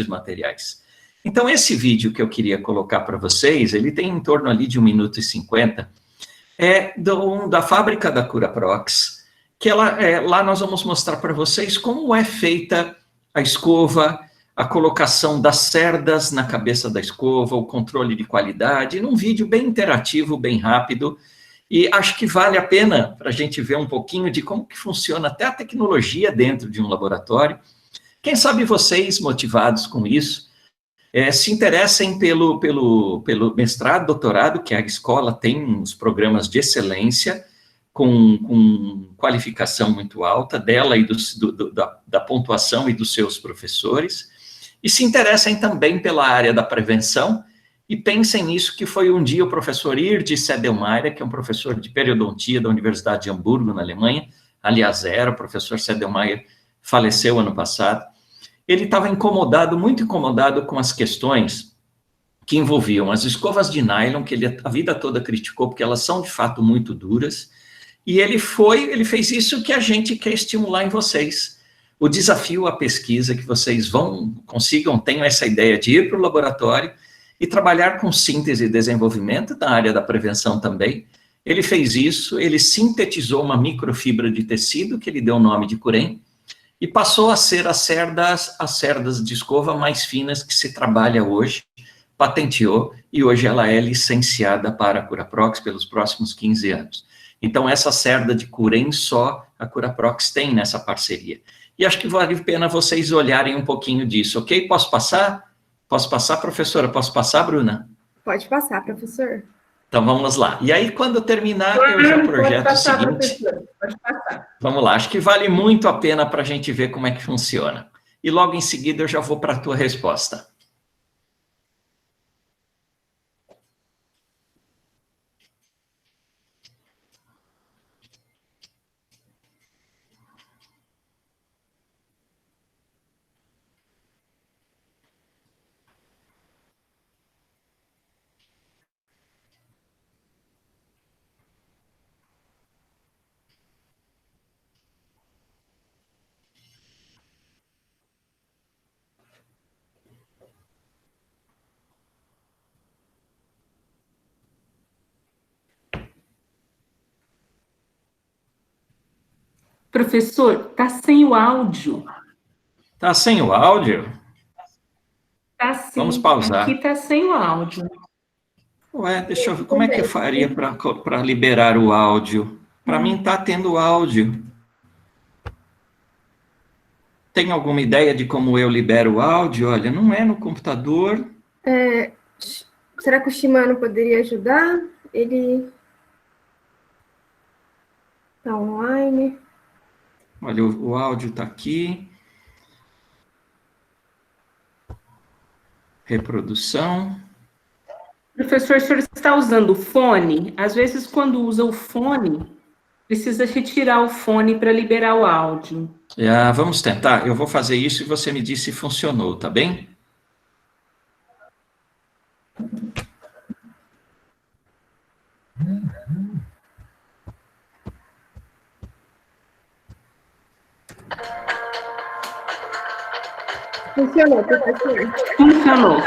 materiais. Então, esse vídeo que eu queria colocar para vocês, ele tem em torno ali de 1 minuto e 50, da fábrica da Curaprox, que lá nós vamos mostrar para vocês como é feita a escova, a colocação das cerdas na cabeça da escova, o controle de qualidade, num vídeo bem interativo, bem rápido, e acho que vale a pena para a gente ver um pouquinho de como que funciona até a tecnologia dentro de um laboratório. Quem sabe vocês, motivados com isso, se interessem pelo mestrado, doutorado, que a escola tem uns programas de excelência, com qualificação muito alta dela e da pontuação e dos seus professores, e se interessem também pela área da prevenção, e pensem nisso, que foi um dia o professor Irdi Sedelmaier, que é um professor de periodontia da Universidade de Hamburgo, na Alemanha, aliás, o professor Sedelmaier faleceu ano passado. Ele estava muito incomodado com as questões que envolviam as escovas de nylon, que ele a vida toda criticou, porque elas são, de fato, muito duras, e ele fez isso que a gente quer estimular em vocês. O desafio, a pesquisa, que vocês tenham essa ideia de ir para o laboratório e trabalhar com síntese e desenvolvimento da área da prevenção também. Ele fez isso, ele sintetizou uma microfibra de tecido, que ele deu o nome de Curen, e passou a ser as cerdas de escova mais finas que se trabalha hoje, patenteou, e hoje ela é licenciada para a Curaprox pelos próximos 15 anos. Então, essa cerda de Curen só a Curaprox tem nessa parceria. E acho que vale a pena vocês olharem um pouquinho disso, ok? Posso passar? Posso passar, professora? Posso passar, Bruna? Pode passar, professor. Então, vamos lá. E aí, quando terminar, eu já projeto o seguinte. Pode passar. Vamos lá, acho que vale muito a pena para a gente ver como é que funciona. E logo em seguida eu já vou para a tua resposta. Professor, tá sem o áudio. Tá sem o áudio? Tá sim. Vamos pausar. Aqui tá sem o áudio. Ué, deixa eu ver, como é que eu faria para liberar o áudio? Para mim tá tendo áudio. Tem alguma ideia de como eu libero o áudio? Olha, não é no computador. Será que o Shimano poderia ajudar? Ele está online. Olha, o áudio está aqui. Reprodução. Professor, o senhor está usando o fone? Às vezes, quando usa o fone, precisa retirar o fone para liberar o áudio. Vamos tentar. Eu vou fazer isso e você me diz se funcionou, tá bem? Funcionou, professor? Funcionou.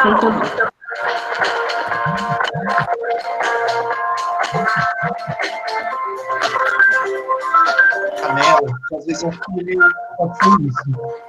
Canela, às vezes eu acho que ele pode ser isso.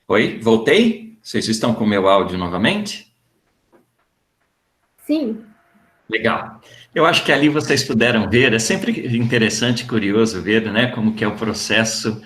Oi, voltei? Vocês estão com o meu áudio novamente? Sim. Legal. Eu acho que ali vocês puderam ver, é sempre interessante e curioso ver, né, como que é o processo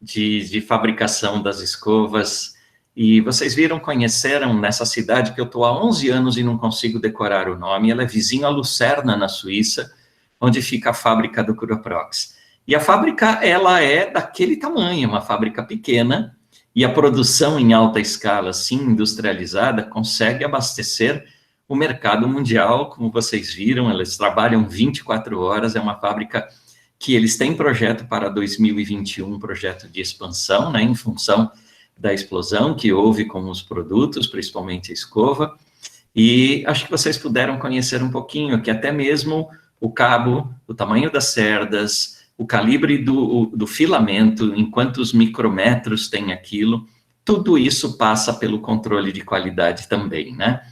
de fabricação das escovas. E vocês viram, conheceram nessa cidade que eu estou há 11 anos e não consigo decorar o nome. Ela é vizinho a Lucerna, na Suíça, onde fica a fábrica do Curaprox. E a fábrica, ela é daquele tamanho, uma fábrica pequena, e a produção em alta escala, assim, industrializada, consegue abastecer o mercado mundial, como vocês viram, eles trabalham 24 horas, é uma fábrica que eles têm projeto para 2021, projeto de expansão, né, em função da explosão que houve com os produtos, principalmente a escova, e acho que vocês puderam conhecer um pouquinho, que até mesmo o cabo, o tamanho das cerdas, o calibre do filamento, em quantos micrômetros tem aquilo, tudo isso passa pelo controle de qualidade também, né?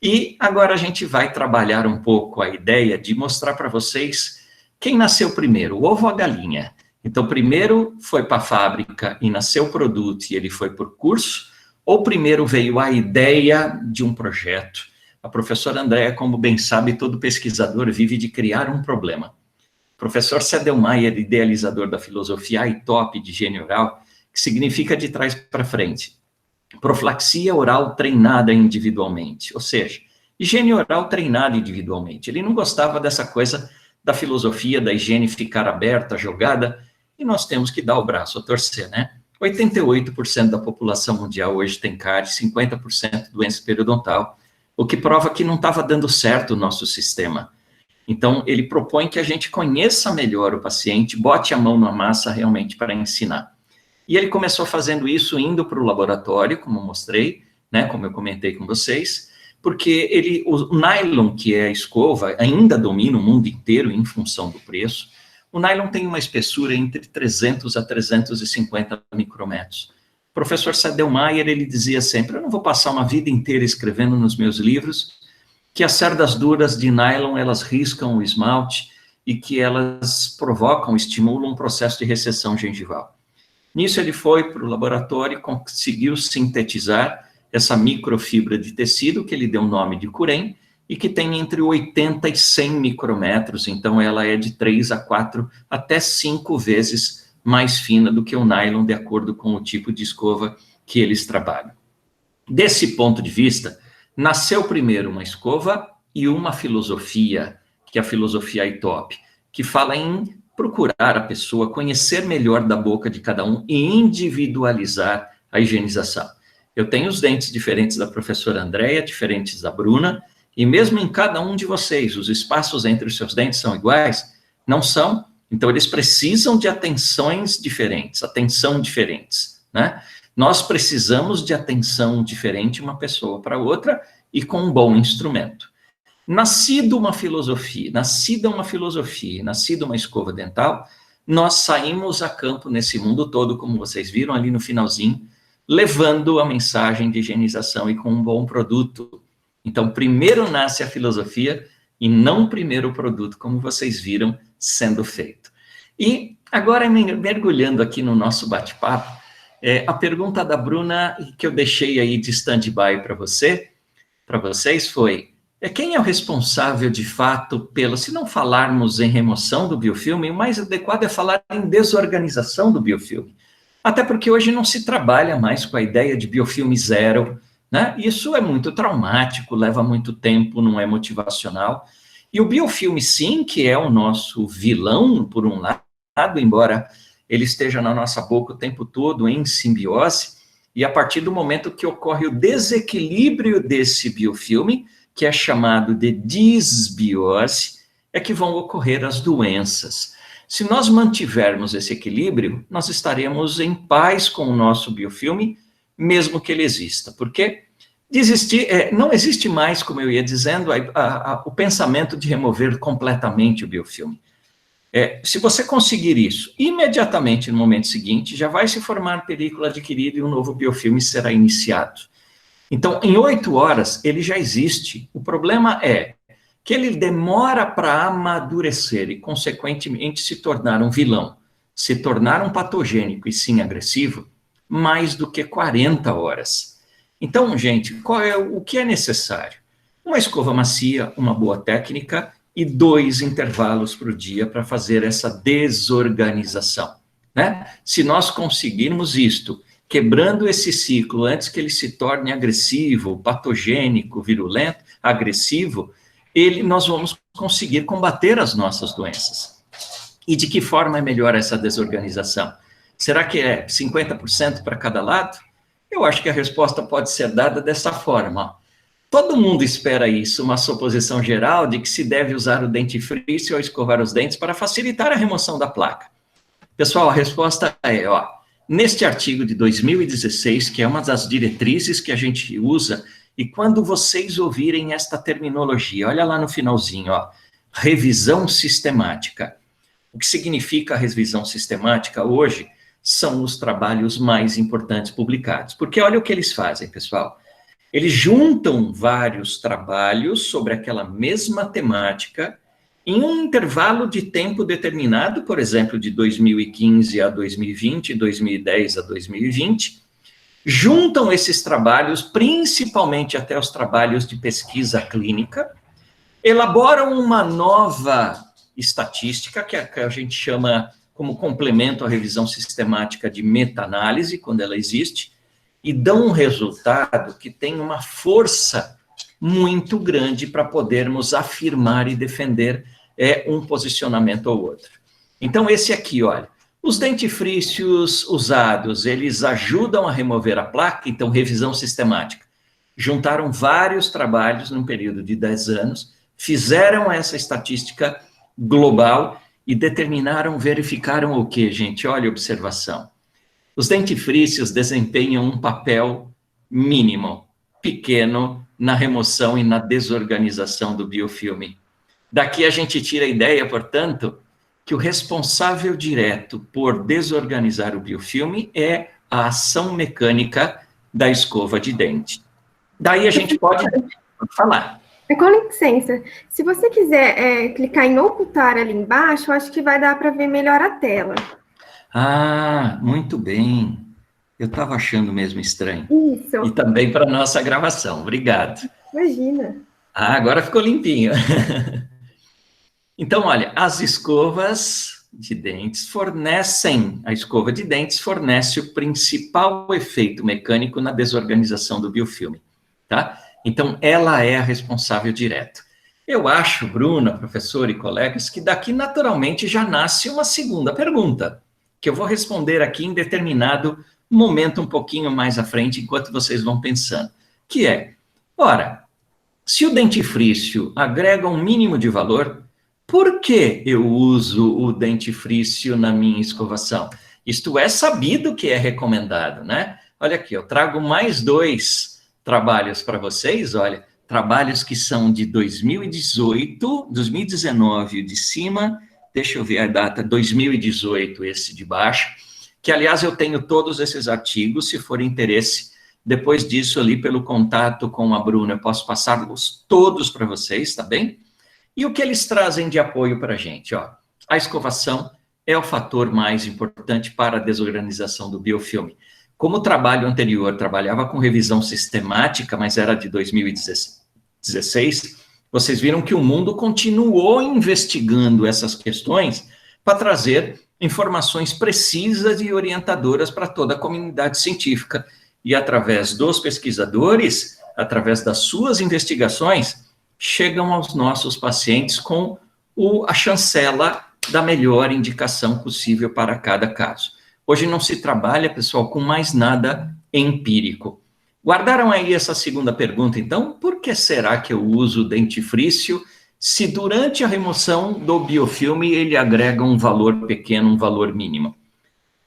E agora a gente vai trabalhar um pouco a ideia de mostrar para vocês quem nasceu primeiro, o ovo ou a galinha. Então, primeiro foi para a fábrica e nasceu o produto e ele foi por curso, ou primeiro veio a ideia de um projeto. A professora Andréa, como bem sabe, todo pesquisador vive de criar um problema. O professor Sedlmayr, idealizador da filosofia AITOP de higiene oral, que significa de trás para frente. Profilaxia oral treinada individualmente, ou seja, higiene oral treinada individualmente. Ele não gostava dessa coisa da filosofia da higiene ficar aberta, jogada, e nós temos que dar o braço a torcer, né? 88% da população mundial hoje tem cárie, 50% doença periodontal, o que prova que não estava dando certo o nosso sistema. Então, ele propõe que a gente conheça melhor o paciente, bote a mão na massa realmente para ensinar. E ele começou fazendo isso indo para o laboratório, como mostrei, né, como eu comentei com vocês, porque o nylon, que é a escova, ainda domina o mundo inteiro em função do preço. O nylon tem uma espessura entre 300 a 350 micrômetros. O professor Sedlmayr, ele dizia sempre, eu não vou passar uma vida inteira escrevendo nos meus livros que as cerdas duras de nylon, elas riscam o esmalte e que elas provocam, estimulam um processo de recessão gengival. Nisso ele foi para o laboratório e conseguiu sintetizar essa microfibra de tecido, que ele deu o nome de Curen, e que tem entre 80 e 100 micrômetros, então ela é de 3 a 4, até 5 vezes mais fina do que o nylon, de acordo com o tipo de escova que eles trabalham. Desse ponto de vista, nasceu primeiro uma escova e uma filosofia, que é a filosofia AITOP, que fala em procurar a pessoa, conhecer melhor da boca de cada um e individualizar a higienização. Eu tenho os dentes diferentes da professora Andréa, diferentes da Bruna, e mesmo em cada um de vocês, os espaços entre os seus dentes são iguais? Não são, então eles precisam de atenções diferentes, né? Nós precisamos de atenção diferente uma pessoa para outra e com um bom instrumento. Nascida uma filosofia, nascida uma escova dental, nós saímos a campo nesse mundo todo, como vocês viram ali no finalzinho, levando a mensagem de higienização e com um bom produto. Então, primeiro nasce a filosofia e não primeiro o produto, como vocês viram sendo feito. E agora, mergulhando aqui no nosso bate-papo, a pergunta da Bruna, que eu deixei aí de stand-by para vocês, foi: quem é o responsável, de fato, se não falarmos em remoção do biofilme, o mais adequado é falar em desorganização do biofilme. Até porque hoje não se trabalha mais com a ideia de biofilme zero, né? Isso é muito traumático, leva muito tempo, não é motivacional. E o biofilme, sim, que é o nosso vilão, por um lado, embora ele esteja na nossa boca o tempo todo em simbiose, E a partir do momento que ocorre o desequilíbrio desse biofilme, que é chamado de disbiose, é que vão ocorrer as doenças. Se nós mantivermos esse equilíbrio, nós estaremos em paz com o nosso biofilme, mesmo que ele exista. Porque não existe mais, como eu ia dizendo, o pensamento de remover completamente o biofilme. Se você conseguir isso, imediatamente no momento seguinte, já vai se formar película adquirida e um novo biofilme será iniciado. Então, em 8 horas, ele já existe. O problema é que ele demora para amadurecer e, consequentemente, se tornar um vilão, se tornar um patogênico e, sim, agressivo, mais do que 40 horas. Então, gente, o que é necessário? Uma escova macia, uma boa técnica e 2 intervalos por dia para fazer essa desorganização, né? Se nós conseguirmos isto, quebrando esse ciclo antes que ele se torne agressivo, patogênico, virulento, agressivo, nós vamos conseguir combater as nossas doenças. E de que forma é melhor essa desorganização? Será que é 50% para cada lado? Eu acho que a resposta pode ser dada dessa forma. Todo mundo espera isso, uma suposição geral de que se deve usar o dentifrício ou escovar os dentes para facilitar a remoção da placa. Pessoal, a resposta é, neste artigo de 2016, que é uma das diretrizes que a gente usa, e quando vocês ouvirem esta terminologia, olha lá no finalzinho, revisão sistemática. O que significa a revisão sistemática hoje são os trabalhos mais importantes publicados. Porque olha o que eles fazem, pessoal. Eles juntam vários trabalhos sobre aquela mesma temática em um intervalo de tempo determinado, por exemplo, de 2015 a 2020, 2010 a 2020, juntam esses trabalhos, principalmente até os trabalhos de pesquisa clínica, elaboram uma nova estatística, que a gente chama como complemento à revisão sistemática de meta-análise, quando ela existe, e dão um resultado que tem uma força muito grande para podermos afirmar e defender um posicionamento ou outro. Então, esse aqui, olha, os dentifrícios usados, eles ajudam a remover a placa, então, revisão sistemática. Juntaram vários trabalhos num período de 10 anos, fizeram essa estatística global e verificaram o quê, gente? Olha a observação. Os dentifrícios desempenham um papel mínimo, pequeno, na remoção e na desorganização do biofilme. Daqui a gente tira a ideia, portanto, que o responsável direto por desorganizar o biofilme é a ação mecânica da escova de dente. Daí a gente pode falar. Com licença, se você quiser clicar em ocultar ali embaixo, eu acho que vai dar para ver melhor a tela. Ah, muito bem. Eu estava achando mesmo estranho. Isso. E também para a nossa gravação. Obrigado. Imagina. Ah, agora ficou limpinho. Então, olha, as escovas de dentes a escova de dentes fornece o principal efeito mecânico na desorganização do biofilme, tá? Então, ela é a responsável direta. Eu acho, Bruna, professor e colegas, que daqui naturalmente já nasce uma segunda pergunta, que eu vou responder aqui em determinado momento um pouquinho mais à frente, enquanto vocês vão pensando, que é, ora, se o dentifrício agrega um mínimo de valor, por que eu uso o dentifrício na minha escovação? Isto é sabido que é recomendado, né? Olha aqui, eu trago mais 2 trabalhos para vocês, olha, trabalhos que são de 2018, 2019 de cima, deixa eu ver a data, 2018 esse de baixo, que aliás eu tenho todos esses artigos, se for interesse, depois disso ali pelo contato com a Bruna, eu posso passá-los todos para vocês, tá bem? E o que eles trazem de apoio para a gente? A escovação é o fator mais importante para a desorganização do biofilme. Como o trabalho anterior trabalhava com revisão sistemática, mas era de 2016, vocês viram que o mundo continuou investigando essas questões para trazer informações precisas e orientadoras para toda a comunidade científica. E através dos pesquisadores, através das suas investigações, chegam aos nossos pacientes com a chancela da melhor indicação possível para cada caso. Hoje não se trabalha, pessoal, com mais nada empírico. Guardaram aí essa segunda pergunta, então? Por que será que eu uso dentifrício se durante a remoção do biofilme ele agrega um valor pequeno, um valor mínimo?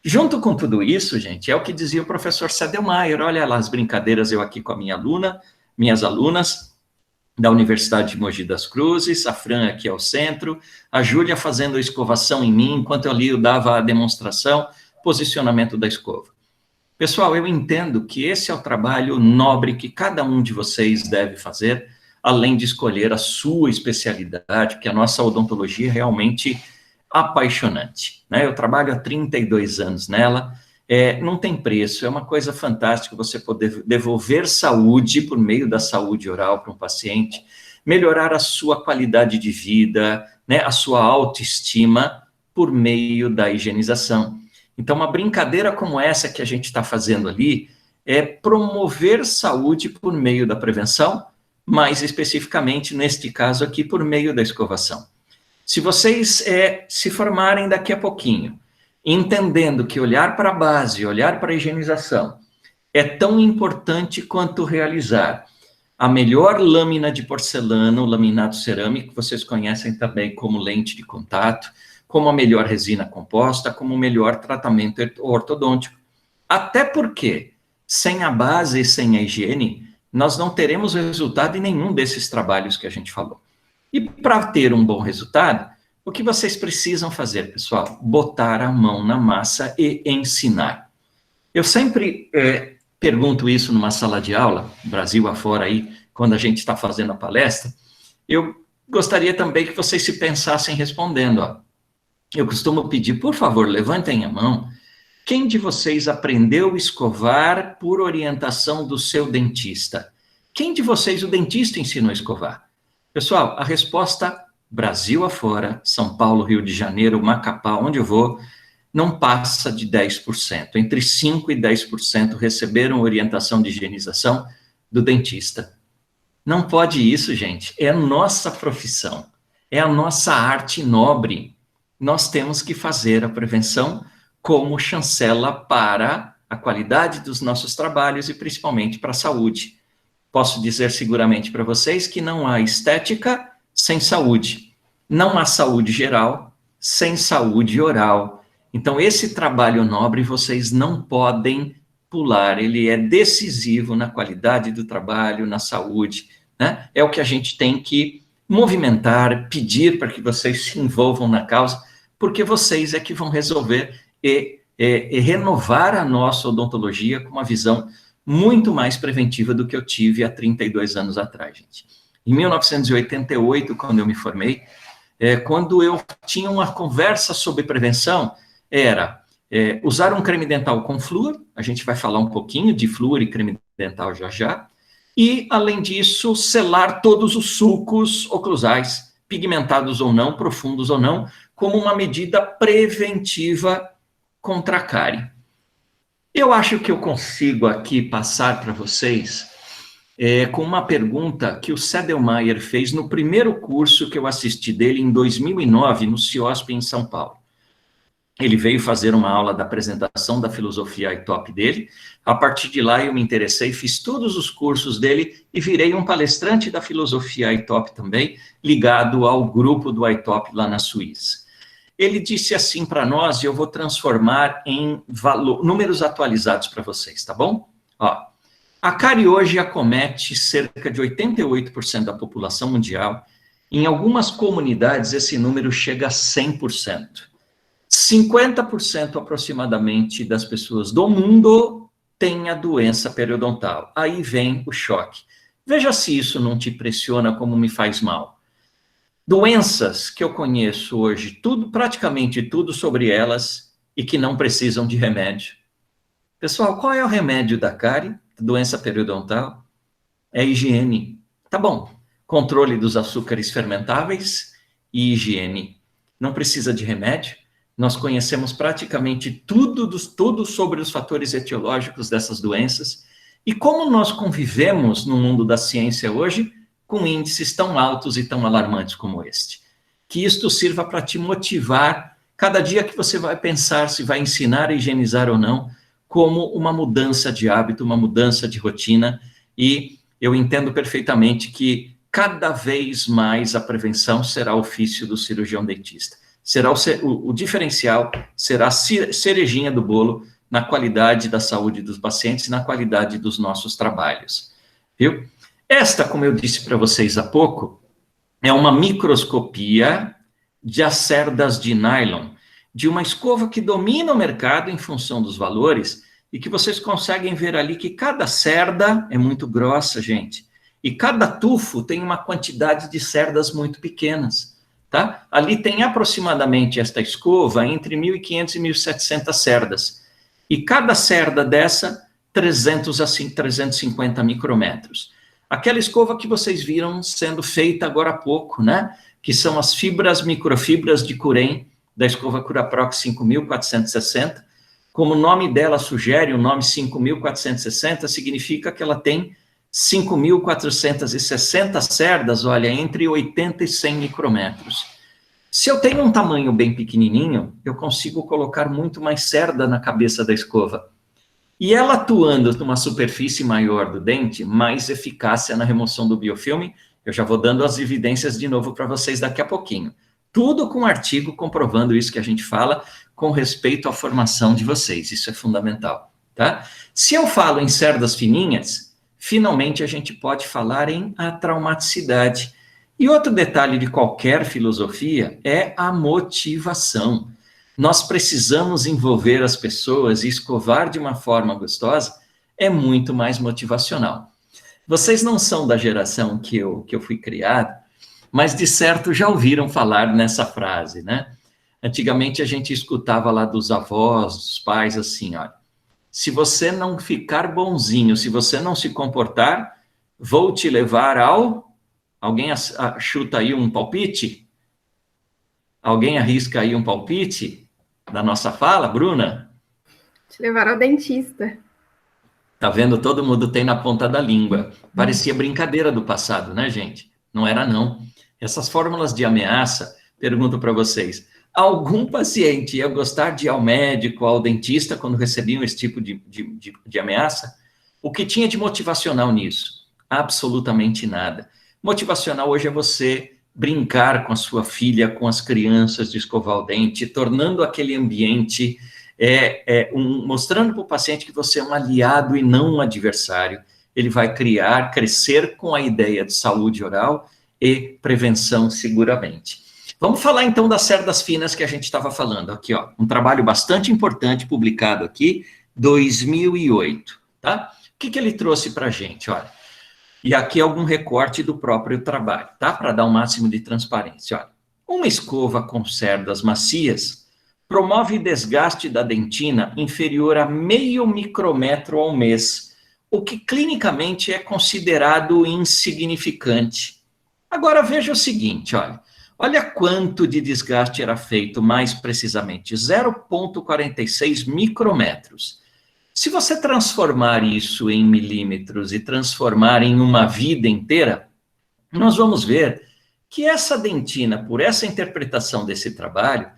Junto com tudo isso, gente, é o que dizia o professor Sedelmaier. Olha lá as brincadeiras, eu aqui com a minhas alunas da Universidade de Mogi das Cruzes, a Fran aqui ao centro, a Júlia fazendo a escovação em mim, enquanto eu dava a demonstração, posicionamento da escova. Pessoal, eu entendo que esse é o trabalho nobre que cada um de vocês deve fazer, além de escolher a sua especialidade, porque a nossa odontologia é realmente apaixonante, né? Eu trabalho há 32 anos nela, não tem preço, é uma coisa fantástica você poder devolver saúde por meio da saúde oral para um paciente, melhorar a sua qualidade de vida, né, a sua autoestima por meio da higienização. Então, uma brincadeira como essa que a gente está fazendo ali é promover saúde por meio da prevenção, mais especificamente, neste caso aqui, por meio da escovação. Se vocês se formarem daqui a pouquinho, entendendo que olhar para a base, olhar para a higienização, é tão importante quanto realizar a melhor lâmina de porcelana, o laminado cerâmico, que vocês conhecem também como lente de contato, como a melhor resina composta, como o melhor tratamento ortodôntico. Até porque, sem a base e sem a higiene, nós não teremos resultado em nenhum desses trabalhos que a gente falou. E para ter um bom resultado, o que vocês precisam fazer, pessoal? Botar a mão na massa e ensinar. Eu sempre pergunto isso numa sala de aula, Brasil afora aí, quando a gente está fazendo a palestra, eu gostaria também que vocês se pensassem respondendo, ó. Eu costumo pedir, por favor, levantem a mão. Quem de vocês aprendeu a escovar por orientação do seu dentista? Quem de vocês o dentista ensinou a escovar? Pessoal, a resposta, Brasil afora, São Paulo, Rio de Janeiro, Macapá, onde eu vou, não passa de 10%. Entre 5% e 10% receberam orientação de higienização do dentista. Não pode isso, gente. É a nossa profissão. É a nossa arte nobre. Nós temos que fazer a prevenção como chancela para a qualidade dos nossos trabalhos e principalmente para a saúde. Posso dizer seguramente para vocês que não há estética sem saúde. Não há saúde geral sem saúde oral. Então, esse trabalho nobre vocês não podem pular. Ele é decisivo na qualidade do trabalho, na saúde, né? É o que a gente tem que movimentar, pedir para que vocês se envolvam na causa, porque vocês é que vão resolver e renovar a nossa odontologia com uma visão muito mais preventiva do que eu tive há 32 anos atrás, gente. Em 1988, quando eu me formei, quando eu tinha uma conversa sobre prevenção, era usar um creme dental com flúor, a gente vai falar um pouquinho de flúor e creme dental já já, e, além disso, selar todos os sulcos oclusais, pigmentados ou não, profundos ou não, como uma medida preventiva contra a cárie. Eu acho que eu consigo aqui passar para vocês com uma pergunta que o Sedelmaier fez no primeiro curso que eu assisti dele em 2009, no CIOSP, em São Paulo. Ele veio fazer uma aula da apresentação da filosofia iTop dele. A partir de lá eu me interessei, fiz todos os cursos dele e virei um palestrante da filosofia iTop também, ligado ao grupo do iTop lá na Suíça. Ele disse assim para nós, e eu vou transformar em números atualizados para vocês, tá bom? Ó, a cárie hoje acomete cerca de 88% da população mundial. Em algumas comunidades, esse número chega a 100%. 50% aproximadamente das pessoas do mundo têm a doença periodontal. Aí vem o choque. Veja se isso não te impressiona como me faz mal. Doenças que eu conheço hoje, praticamente tudo sobre elas, e que não precisam de remédio. Pessoal, qual é o remédio da cárie, doença periodontal? É higiene. Tá bom. Controle dos açúcares fermentáveis e higiene. Não precisa de remédio. Nós conhecemos praticamente tudo sobre os fatores etiológicos dessas doenças e como nós convivemos no mundo da ciência hoje com índices tão altos e tão alarmantes como este. Que isto sirva para te motivar cada dia que você vai pensar se vai ensinar a higienizar ou não, como uma mudança de hábito, uma mudança de rotina, e eu entendo perfeitamente que cada vez mais a prevenção será ofício do cirurgião dentista. Será o diferencial, será a cerejinha do bolo na qualidade da saúde dos pacientes e na qualidade dos nossos trabalhos, viu? Esta, como eu disse para vocês há pouco, é uma microscopia de cerdas de nylon, de uma escova que domina o mercado em função dos valores, e que vocês conseguem ver ali que cada cerda é muito grossa, gente, e cada tufo tem uma quantidade de cerdas muito pequenas, tá? Ali tem aproximadamente esta escova entre 1.500 e 1.700 cerdas, e cada cerda dessa, 300 a 350 micrômetros. Aquela escova que vocês viram sendo feita agora há pouco, né? Que são as microfibras de Curem, da escova Curaprox 5460. Como o nome dela sugere, o nome 5460 significa que ela tem 5.460 cerdas, olha, entre 80 e 100 micrômetros. Se eu tenho um tamanho bem pequenininho, eu consigo colocar muito mais cerda na cabeça da escova. E ela atuando numa superfície maior do dente, mais eficácia na remoção do biofilme. Eu já vou dando as evidências de novo para vocês daqui a pouquinho. Tudo com artigo comprovando isso que a gente fala, com respeito à formação de vocês. Isso é fundamental, tá? Se eu falo em cerdas fininhas, finalmente a gente pode falar em atraumaticidade. E outro detalhe de qualquer filosofia é a motivação. Nós precisamos envolver as pessoas, e escovar de uma forma gostosa é muito mais motivacional. Vocês não são da geração que eu fui criado, mas de certo já ouviram falar nessa frase, né? Antigamente a gente escutava lá dos avós, dos pais, assim, olha, se você não ficar bonzinho, se você não se comportar, vou te levar ao... Alguém chuta aí um palpite? Alguém arrisca aí um palpite da nossa fala, Bruna? Te levar ao dentista. Tá vendo? Todo mundo tem na ponta da língua. Parecia brincadeira do passado, né, gente? Não era, não. Essas fórmulas de ameaça, pergunto para vocês, algum paciente ia gostar de ir ao médico, ao dentista, quando recebiam esse tipo de ameaça? O que tinha de motivacional nisso? Absolutamente nada. Motivacional hoje é você brincar com a sua filha, com as crianças, de escovar o dente, tornando aquele ambiente, mostrando para o paciente que você é um aliado e não um adversário. Ele vai crescer com a ideia de saúde oral e prevenção seguramente. Vamos falar então das cerdas finas que a gente estava falando. Aqui, ó, um trabalho bastante importante publicado aqui, 2008, tá? O que ele trouxe para a gente, olha. E aqui algum recorte do próprio trabalho, tá? Para dar o máximo de transparência. Olha, uma escova com cerdas macias promove desgaste da dentina inferior a 0,5 micrômetro ao mês, o que clinicamente é considerado insignificante. Agora veja o seguinte, olha quanto de desgaste era feito, mais precisamente, 0,46 micrômetros. Se você transformar isso em milímetros e transformar em uma vida inteira, nós vamos ver que essa dentina, por essa interpretação desse trabalho,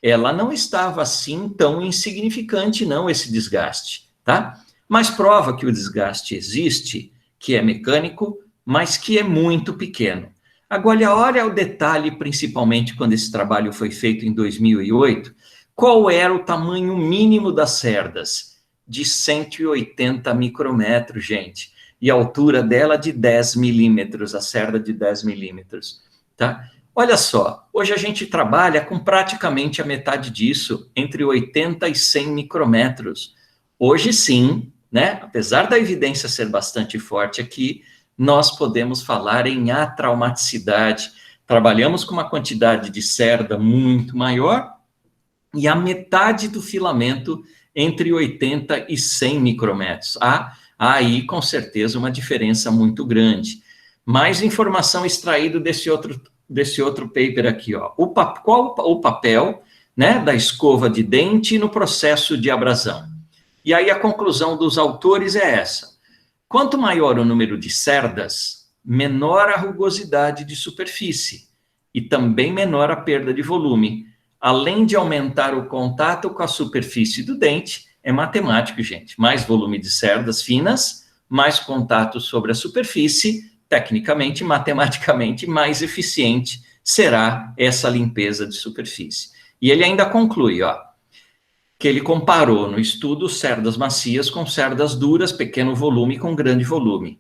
ela não estava assim tão insignificante, não, esse desgaste, tá? Mas prova que o desgaste existe, que é mecânico, mas que é muito pequeno. Agora, olha o detalhe, principalmente quando esse trabalho foi feito em 2008, qual era o tamanho mínimo das cerdas? De 180 micrômetros, gente. E a altura dela de 10 milímetros, a cerda de 10 milímetros, tá? Olha só, hoje a gente trabalha com praticamente a metade disso, entre 80 e 100 micrômetros. Hoje sim, né? Apesar da evidência ser bastante forte aqui, nós podemos falar em atraumaticidade. Trabalhamos com uma quantidade de cerda muito maior e a metade do filamento entre 80 e 100 micrômetros. Há aí, com certeza, uma diferença muito grande. Mais informação extraída desse outro paper aqui, ó. Qual o papel, né, da escova de dente no processo de abrasão? E aí a conclusão dos autores é essa. Quanto maior o número de cerdas, menor a rugosidade de superfície e também menor a perda de volume, além de aumentar o contato com a superfície do dente É matemático, gente. Mais volume de cerdas finas, mais contato sobre a superfície, tecnicamente, matematicamente, mais eficiente será essa limpeza de superfície. E ele ainda conclui, ó, que ele comparou no estudo cerdas macias com cerdas duras, pequeno volume com grande volume.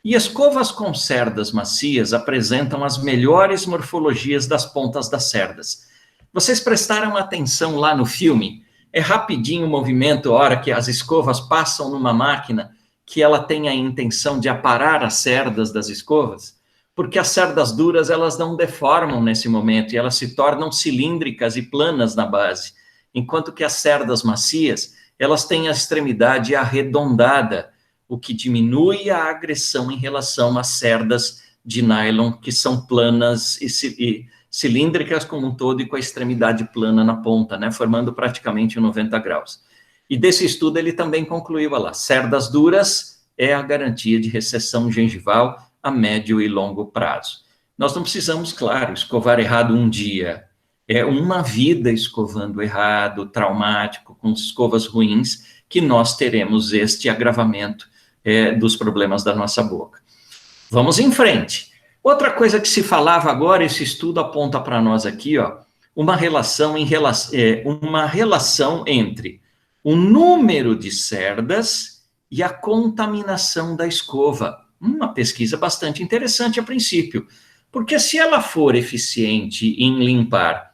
E escovas com cerdas macias apresentam as melhores morfologias das pontas das cerdas. Vocês prestaram atenção lá no filme? É rapidinho o movimento, a hora que as escovas passam numa máquina, que ela tem a intenção de aparar as cerdas das escovas? Porque as cerdas duras, elas não deformam nesse momento, e elas se tornam cilíndricas e planas na base, enquanto que as cerdas macias, elas têm a extremidade arredondada, o que diminui a agressão em relação às cerdas de nylon, que são planas e cilíndricas como um todo e com a extremidade plana na ponta, né, formando praticamente 90 graus. E desse estudo ele também concluiu, olha lá, cerdas duras é a garantia de recessão gengival a médio e longo prazo. Nós não precisamos, claro, escovar errado um dia. É uma vida escovando errado, traumático, com escovas ruins, que nós teremos este agravamento dos problemas da nossa boca. Vamos em frente. Outra coisa que se falava agora, esse estudo aponta para nós aqui, ó, uma relação entre o número de cerdas e a contaminação da escova. Uma pesquisa bastante interessante a princípio, porque se ela for eficiente em limpar,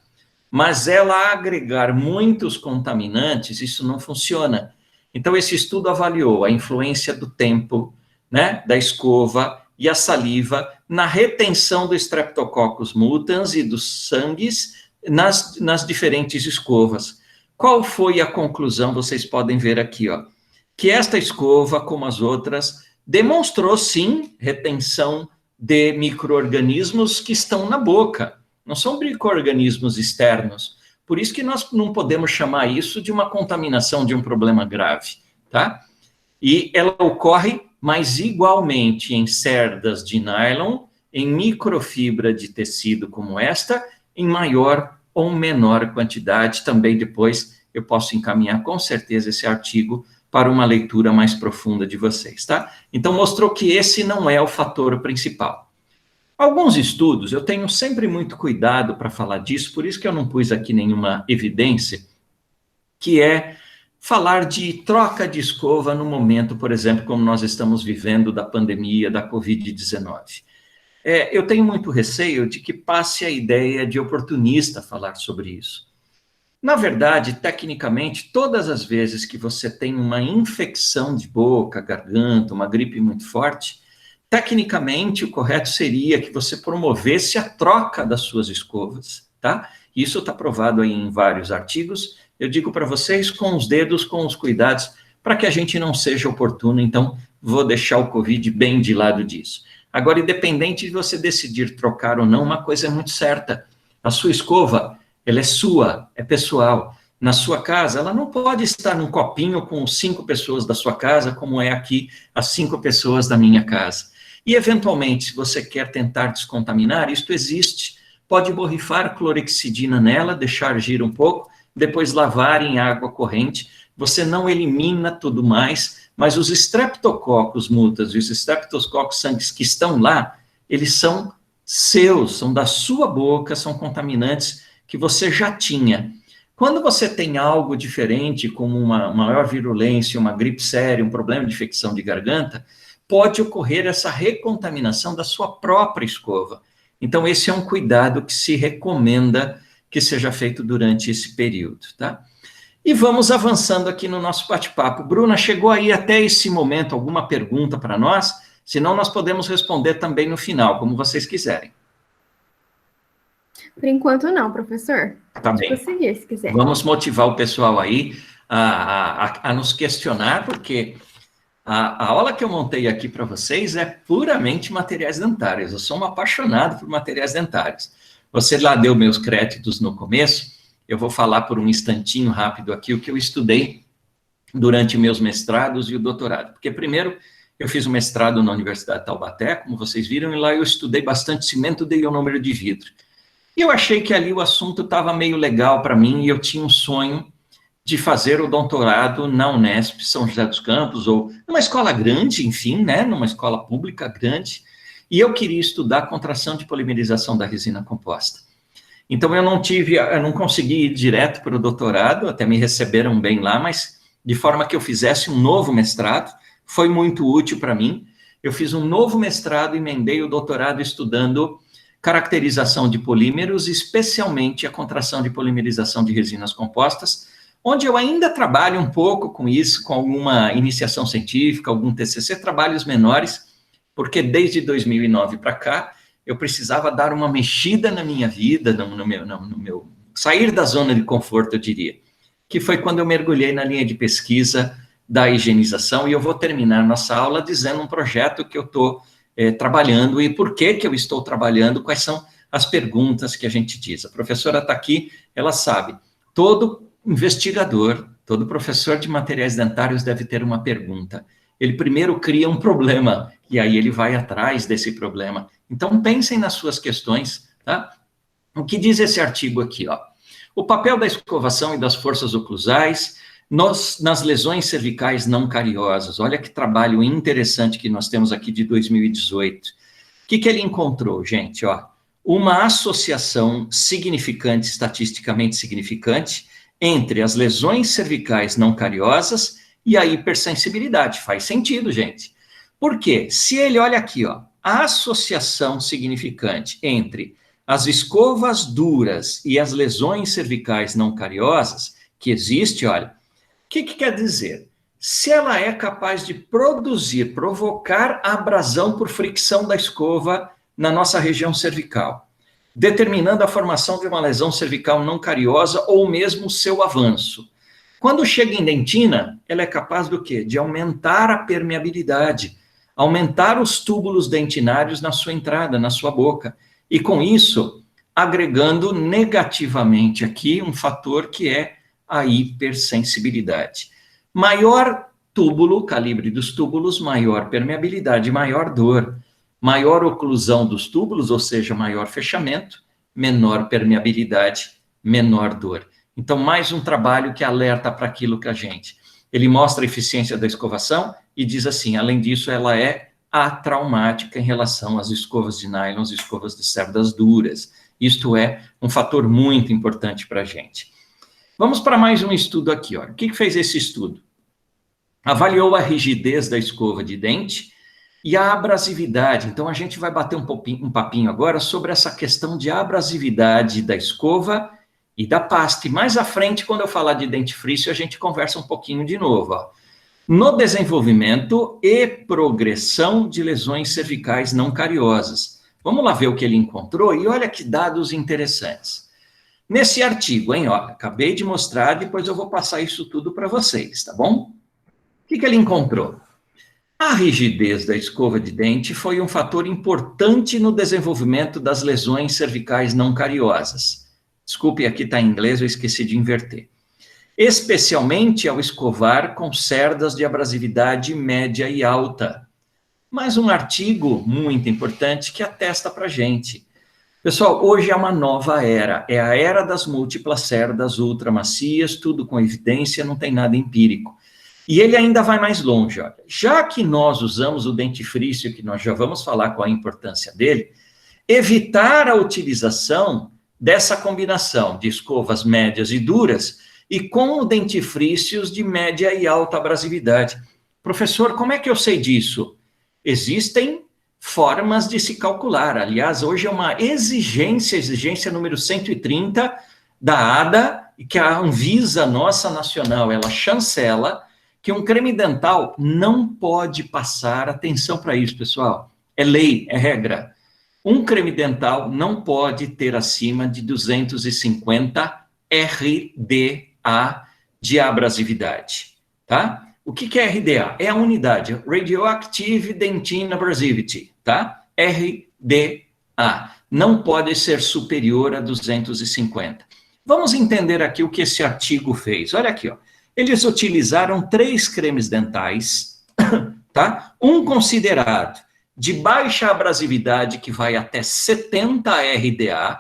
mas ela agregar muitos contaminantes, isso não funciona. Então, esse estudo avaliou a influência do tempo, né, da escova e a saliva na retenção do Streptococcus mutans e dos sangues nas diferentes escovas. Qual foi a conclusão? Vocês podem ver aqui, ó, que esta escova, como as outras, demonstrou, sim, retenção de micro-organismos que estão na boca. Não são micro-organismos externos. Por isso que nós não podemos chamar isso de uma contaminação, de um problema grave, tá? E ela ocorre, mas igualmente em cerdas de nylon, em microfibra de tecido como esta, em maior ou menor quantidade. Também depois eu posso encaminhar com certeza esse artigo para uma leitura mais profunda de vocês, tá? Então mostrou que esse não é o fator principal. Alguns estudos, eu tenho sempre muito cuidado para falar disso, por isso que eu não pus aqui nenhuma evidência, que é falar de troca de escova no momento, por exemplo, como nós estamos vivendo da pandemia da Covid-19. Eu tenho muito receio de que passe a ideia de oportunista falar sobre isso. Na verdade, tecnicamente, todas as vezes que você tem uma infecção de boca, garganta, uma gripe muito forte, tecnicamente, o correto seria que você promovesse a troca das suas escovas, tá? Isso está provado aí em vários artigos. Eu digo para vocês, com os dedos, com os cuidados, para que a gente não seja oportuno. Então, vou deixar o Covid bem de lado disso. Agora, independente de você decidir trocar ou não, uma coisa é muito certa. A sua escova, ela é sua, é pessoal. Na sua casa, ela não pode estar num copinho com 5 pessoas da sua casa, como é aqui as 5 pessoas da minha casa. E, eventualmente, se você quer tentar descontaminar, isto existe. Pode borrifar clorexidina nela, deixar agir um pouco, depois lavar em água corrente. Você não elimina tudo mais, mas os Streptococcus mutans e os Streptococcus sanguis que estão lá, eles são seus, são da sua boca, são contaminantes que você já tinha. Quando você tem algo diferente, como uma maior virulência, uma gripe séria, um problema de infecção de garganta, pode ocorrer essa recontaminação da sua própria escova. Então, esse é um cuidado que se recomenda que seja feito durante esse período, tá? E vamos avançando aqui no nosso bate-papo. Bruna, chegou aí até esse momento alguma pergunta para nós? Senão, nós podemos responder também no final, como vocês quiserem. Por enquanto, não, professor. Tá bem. Pode prosseguir, se quiser. Vamos motivar o pessoal aí a nos questionar, porque a aula que eu montei aqui para vocês é puramente materiais dentários. Eu sou um apaixonado por materiais dentários. Você lá deu meus créditos no começo, eu vou falar por um instantinho rápido aqui o que eu estudei durante meus mestrados e o doutorado. Porque primeiro eu fiz um mestrado na Universidade de Taubaté, como vocês viram, e lá eu estudei bastante cimento de ionômero de vidro. E eu achei que ali o assunto estava meio legal para mim, e eu tinha um sonho de fazer o doutorado na Unesp, São José dos Campos, ou numa escola grande, enfim, né, numa escola pública grande, e eu queria estudar contração de polimerização da resina composta. Então, eu não consegui ir direto para o doutorado, até me receberam bem lá, mas de forma que eu fizesse um novo mestrado, foi muito útil para mim. Eu fiz um novo mestrado, emendei o doutorado estudando caracterização de polímeros, especialmente a contração de polimerização de resinas compostas, onde eu ainda trabalho um pouco com isso, com alguma iniciação científica, algum TCC, trabalhos menores, porque desde 2009 para cá, eu precisava dar uma mexida na minha vida, no meu sair da zona de conforto, eu diria, que foi quando eu mergulhei na linha de pesquisa da higienização, e eu vou terminar nossa aula dizendo um projeto que eu estou trabalhando e por que eu estou trabalhando, quais são as perguntas que a gente diz. A professora está aqui, ela sabe, todo investigador, todo professor de materiais dentários deve ter uma pergunta. Ele primeiro cria um problema, e aí ele vai atrás desse problema. Então, pensem nas suas questões, tá? O que diz esse artigo aqui, ó? O papel da escovação e das forças oclusais nas lesões cervicais não cariosas. Olha que trabalho interessante que nós temos aqui de 2018. O que ele encontrou, gente? Ó, uma associação significante, estatisticamente significante, entre as lesões cervicais não cariosas e a hipersensibilidade. Faz sentido, gente. Por quê? Se ele olha aqui, ó, a associação significante entre as escovas duras e as lesões cervicais não cariosas, que existe, olha, o que quer dizer? Se ela é capaz de provocar abrasão por fricção da escova na nossa região cervical, determinando a formação de uma lesão cervical não cariosa ou mesmo seu avanço. Quando chega em dentina, ela é capaz do quê? De aumentar a permeabilidade, aumentar os túbulos dentinários na sua entrada, na sua boca, e com isso, agregando negativamente aqui um fator que é a hipersensibilidade. Maior túbulo, calibre dos túbulos, maior permeabilidade, maior dor. Maior oclusão dos túbulos, ou seja, maior fechamento, menor permeabilidade, menor dor. Então, mais um trabalho que alerta para aquilo que a gente... Ele mostra a eficiência da escovação e diz assim, além disso, ela é atraumática em relação às escovas de nylon, às escovas de cerdas duras. Isto é um fator muito importante para a gente. Vamos para mais um estudo aqui. Ó. O que fez esse estudo? Avaliou a rigidez da escova de dente e a abrasividade. Então, a gente vai bater um papinho agora sobre essa questão de abrasividade da escova e da pasta. E mais à frente, quando eu falar de dentifrício, a gente conversa um pouquinho de novo. Ó. No desenvolvimento e progressão de lesões cervicais não cariosas. Vamos lá ver o que ele encontrou e olha que dados interessantes. Nesse artigo, hein, ó, acabei de mostrar, depois eu vou passar isso tudo para vocês, tá bom? O que ele encontrou? A rigidez da escova de dente foi um fator importante no desenvolvimento das lesões cervicais não cariosas. Desculpe, aqui está em inglês, eu esqueci de inverter. Especialmente ao escovar com cerdas de abrasividade média e alta. Mais um artigo muito importante que atesta para a gente. Pessoal, hoje é uma nova era, é a era das múltiplas cerdas ultramacias, tudo com evidência, não tem nada empírico. E ele ainda vai mais longe, olha. Já que nós usamos o dentifrício, que nós já vamos falar qual a importância dele, evitar a utilização dessa combinação de escovas médias e duras e com dentifrícios de média e alta abrasividade. Professor, como é que eu sei disso? Existem formas de se calcular. Aliás, hoje é uma exigência número 130 da ADA, que a Anvisa nossa nacional, ela chancela que um creme dental não pode passar, atenção para isso, pessoal, é lei, é regra. Um creme dental não pode ter acima de 250 RDA de abrasividade, tá? O que é RDA? É a unidade, Radioactive Dentin Abrasivity, tá? RDA. Não pode ser superior a 250. Vamos entender aqui o que esse artigo fez. Olha aqui, ó. Eles utilizaram 3 cremes dentais, tá? Um considerado de baixa abrasividade, que vai até 70 RDA,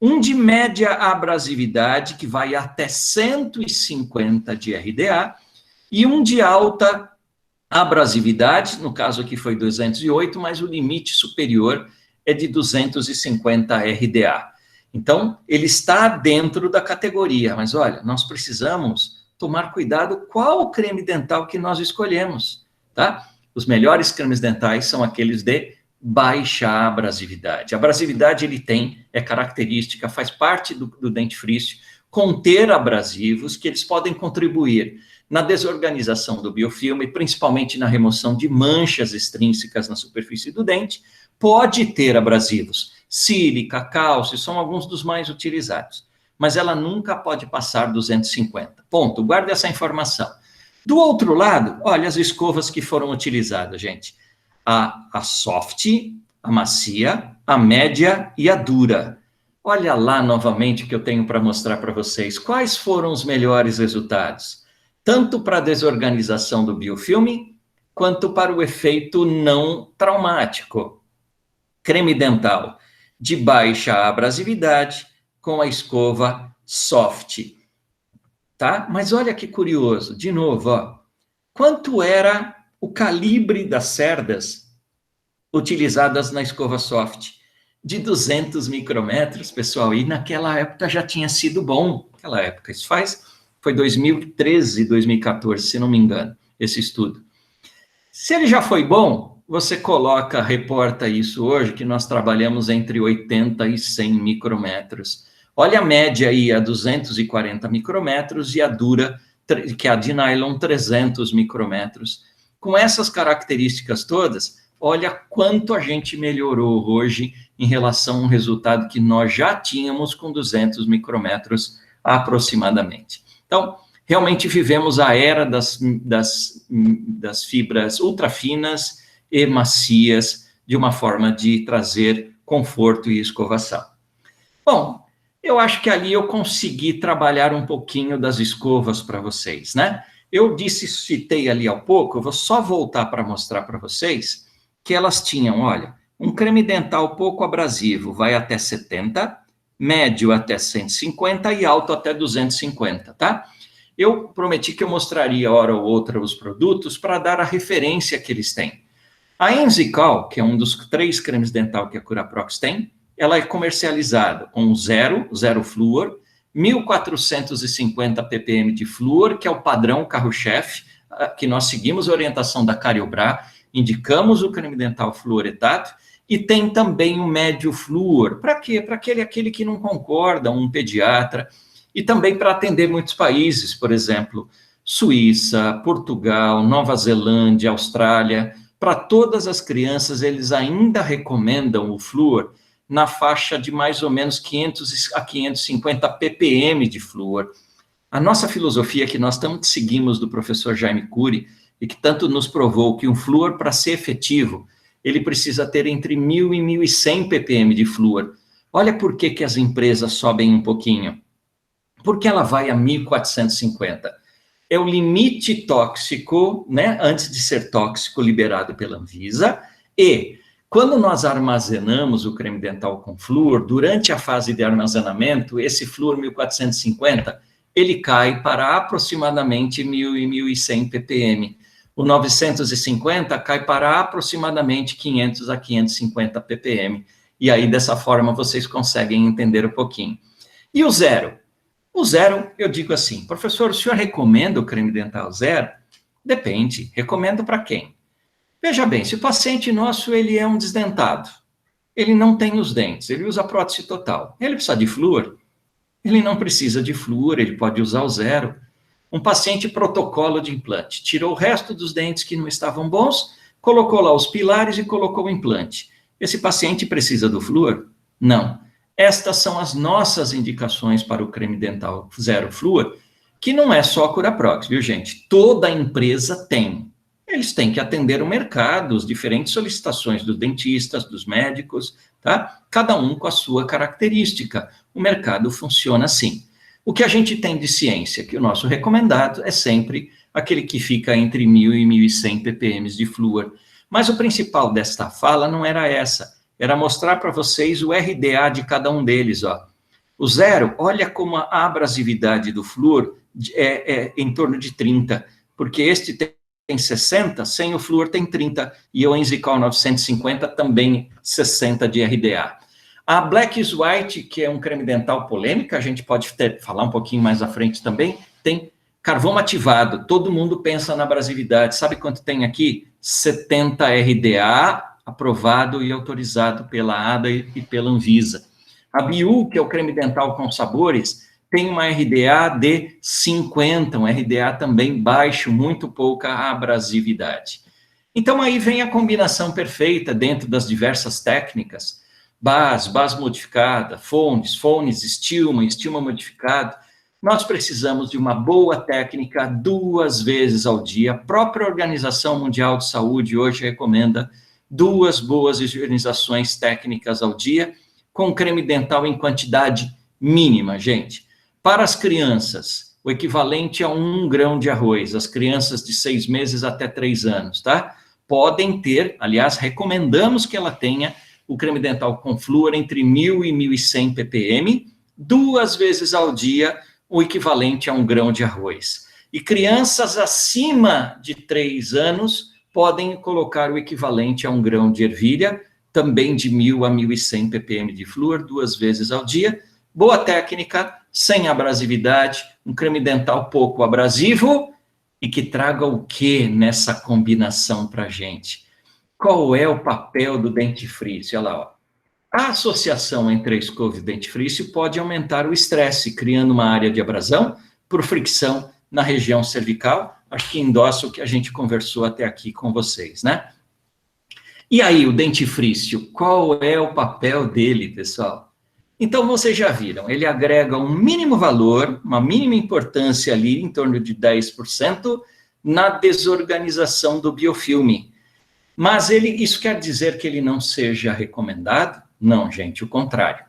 um de média abrasividade, que vai até 150 de RDA, e um de alta abrasividade, no caso aqui foi 208, mas o limite superior é de 250 RDA. Então, ele está dentro da categoria, mas olha, nós precisamos tomar cuidado qual creme dental que nós escolhemos, tá? Os melhores cremes dentais são aqueles de baixa abrasividade. A abrasividade ele tem, é característica, faz parte do dentifrício, conter abrasivos que eles podem contribuir na desorganização do biofilme, principalmente na remoção de manchas extrínsecas na superfície do dente, pode ter abrasivos. Sílica, cálcio, são alguns dos mais utilizados, mas ela nunca pode passar 250. Ponto, guarda essa informação. Do outro lado, olha as escovas que foram utilizadas, gente. A soft, a macia, a média e a dura. Olha lá novamente o que eu tenho para mostrar para vocês. Quais foram os melhores resultados? Tanto para a desorganização do biofilme, quanto para o efeito não traumático. Creme dental de baixa abrasividade com a escova soft. Tá? Mas olha que curioso, de novo, ó. Quanto era o calibre das cerdas utilizadas na escova soft? De 200 micrômetros, pessoal, e naquela época já tinha sido bom. Naquela época, isso foi 2013, 2014, se não me engano, esse estudo. Se ele já foi bom, você reporta isso hoje, que nós trabalhamos entre 80 e 100 micrômetros. Olha a média aí, a 240 micrômetros, e a dura, que é a de nylon, 300 micrômetros. Com essas características todas, olha quanto a gente melhorou hoje em relação a um resultado que nós já tínhamos com 200 micrômetros aproximadamente. Então, realmente vivemos a era das fibras ultrafinas e macias, de uma forma de trazer conforto e escovação. Bom, eu acho que ali eu consegui trabalhar um pouquinho das escovas para vocês, né? Eu citei ali há pouco, eu vou só voltar para mostrar para vocês que elas tinham, olha, um creme dental pouco abrasivo vai até 70, médio até 150 e alto até 250, tá? Eu prometi que eu mostraria hora ou outra os produtos para dar a referência que eles têm. A Enzical, que é um dos 3 cremes dental que a Curaprox tem, ela é comercializada com zero flúor, 1.450 ppm de flúor, que é o padrão carro-chefe, que nós seguimos a orientação da Cariobra, indicamos o creme dental fluoretado, e tem também o médio flúor. Para quê? Para aquele que não concorda, um pediatra, e também para atender muitos países, por exemplo, Suíça, Portugal, Nova Zelândia, Austrália. Para todas as crianças, eles ainda recomendam o flúor na faixa de mais ou menos 500 a 550 ppm de flúor. A nossa filosofia que nós tanto seguimos do professor Jaime Cury, e que tanto nos provou que um flúor, para ser efetivo, ele precisa ter entre 1.000 e 1.100 ppm de flúor. Olha por que as empresas sobem um pouquinho. Porque ela vai a 1.450. É o limite tóxico, né, antes de ser tóxico, liberado pela Anvisa, e quando nós armazenamos o creme dental com flúor, durante a fase de armazenamento, esse flúor 1450, ele cai para aproximadamente 1.000 e 1.100 ppm. O 950 cai para aproximadamente 500 a 550 ppm. E aí, dessa forma, vocês conseguem entender um pouquinho. E o zero? O zero, eu digo assim, professor, o senhor recomenda o creme dental zero? Depende, recomendo para quem? Veja bem, se o paciente nosso ele é um desdentado, ele não tem os dentes, ele usa prótese total, ele precisa de flúor? Ele não precisa de flúor, ele pode usar o zero. Um paciente protocolo de implante, tirou o resto dos dentes que não estavam bons, colocou lá os pilares e colocou o implante. Esse paciente precisa do flúor? Não. Estas são as nossas indicações para o creme dental zero flúor, que não é só a Curaprox, viu, gente? Toda empresa tem. Eles têm que atender o mercado, as diferentes solicitações dos dentistas, dos médicos, tá? Cada um com a sua característica. O mercado funciona assim. O que a gente tem de ciência, que o nosso recomendado é sempre aquele que fica entre 1.000 e 1.100 ppm de flúor. Mas o principal desta fala não era essa, era mostrar para vocês o RDA de cada um deles, ó. O 0, olha como a abrasividade do flúor é em torno de 30, porque este tem 60, sem o flúor tem 30, e o Enzicol 950 também 60 de RDA. A Black is White, que é um creme dental polêmica, a gente pode falar um pouquinho mais à frente também, tem carvão ativado, todo mundo pensa na abrasividade, sabe quanto tem aqui? 70 RDA, aprovado e autorizado pela ADA e pela Anvisa. A Biu, que é o creme dental com sabores, tem uma RDA de 50, um RDA também baixo, muito pouca abrasividade. Então, aí vem a combinação perfeita dentro das diversas técnicas, base modificada, fones, estilma modificado. Nós precisamos de uma boa técnica 2 vezes ao dia. A própria Organização Mundial de Saúde hoje recomenda 2 boas higienizações técnicas ao dia, com creme dental em quantidade mínima, gente. Para as crianças, o equivalente a 1 grão de arroz, as crianças de 6 meses até 3 anos, tá? Podem ter, aliás, recomendamos que ela tenha o creme dental com flúor entre 1.000 e 1.100 ppm, 2 vezes ao dia, o equivalente a 1 grão de arroz. E crianças acima de 3 anos podem colocar o equivalente a 1 grão de ervilha, também de 1.000 a 1.100 ppm de flúor, 2 vezes ao dia. Boa técnica, sem abrasividade, um creme dental pouco abrasivo e que traga o que nessa combinação para a gente? Qual é o papel do dentifrício? Olha lá, ó. A associação entre a escova e o dentifrício pode aumentar o estresse, criando uma área de abrasão por fricção na região cervical. Acho que endossa o que a gente conversou até aqui com vocês, né? E aí, o dentifrício, qual é o papel dele, pessoal? Então, vocês já viram, ele agrega um mínimo valor, uma mínima importância ali, em torno de 10%, na desorganização do biofilme. Mas isso quer dizer que ele não seja recomendado? Não, gente, o contrário.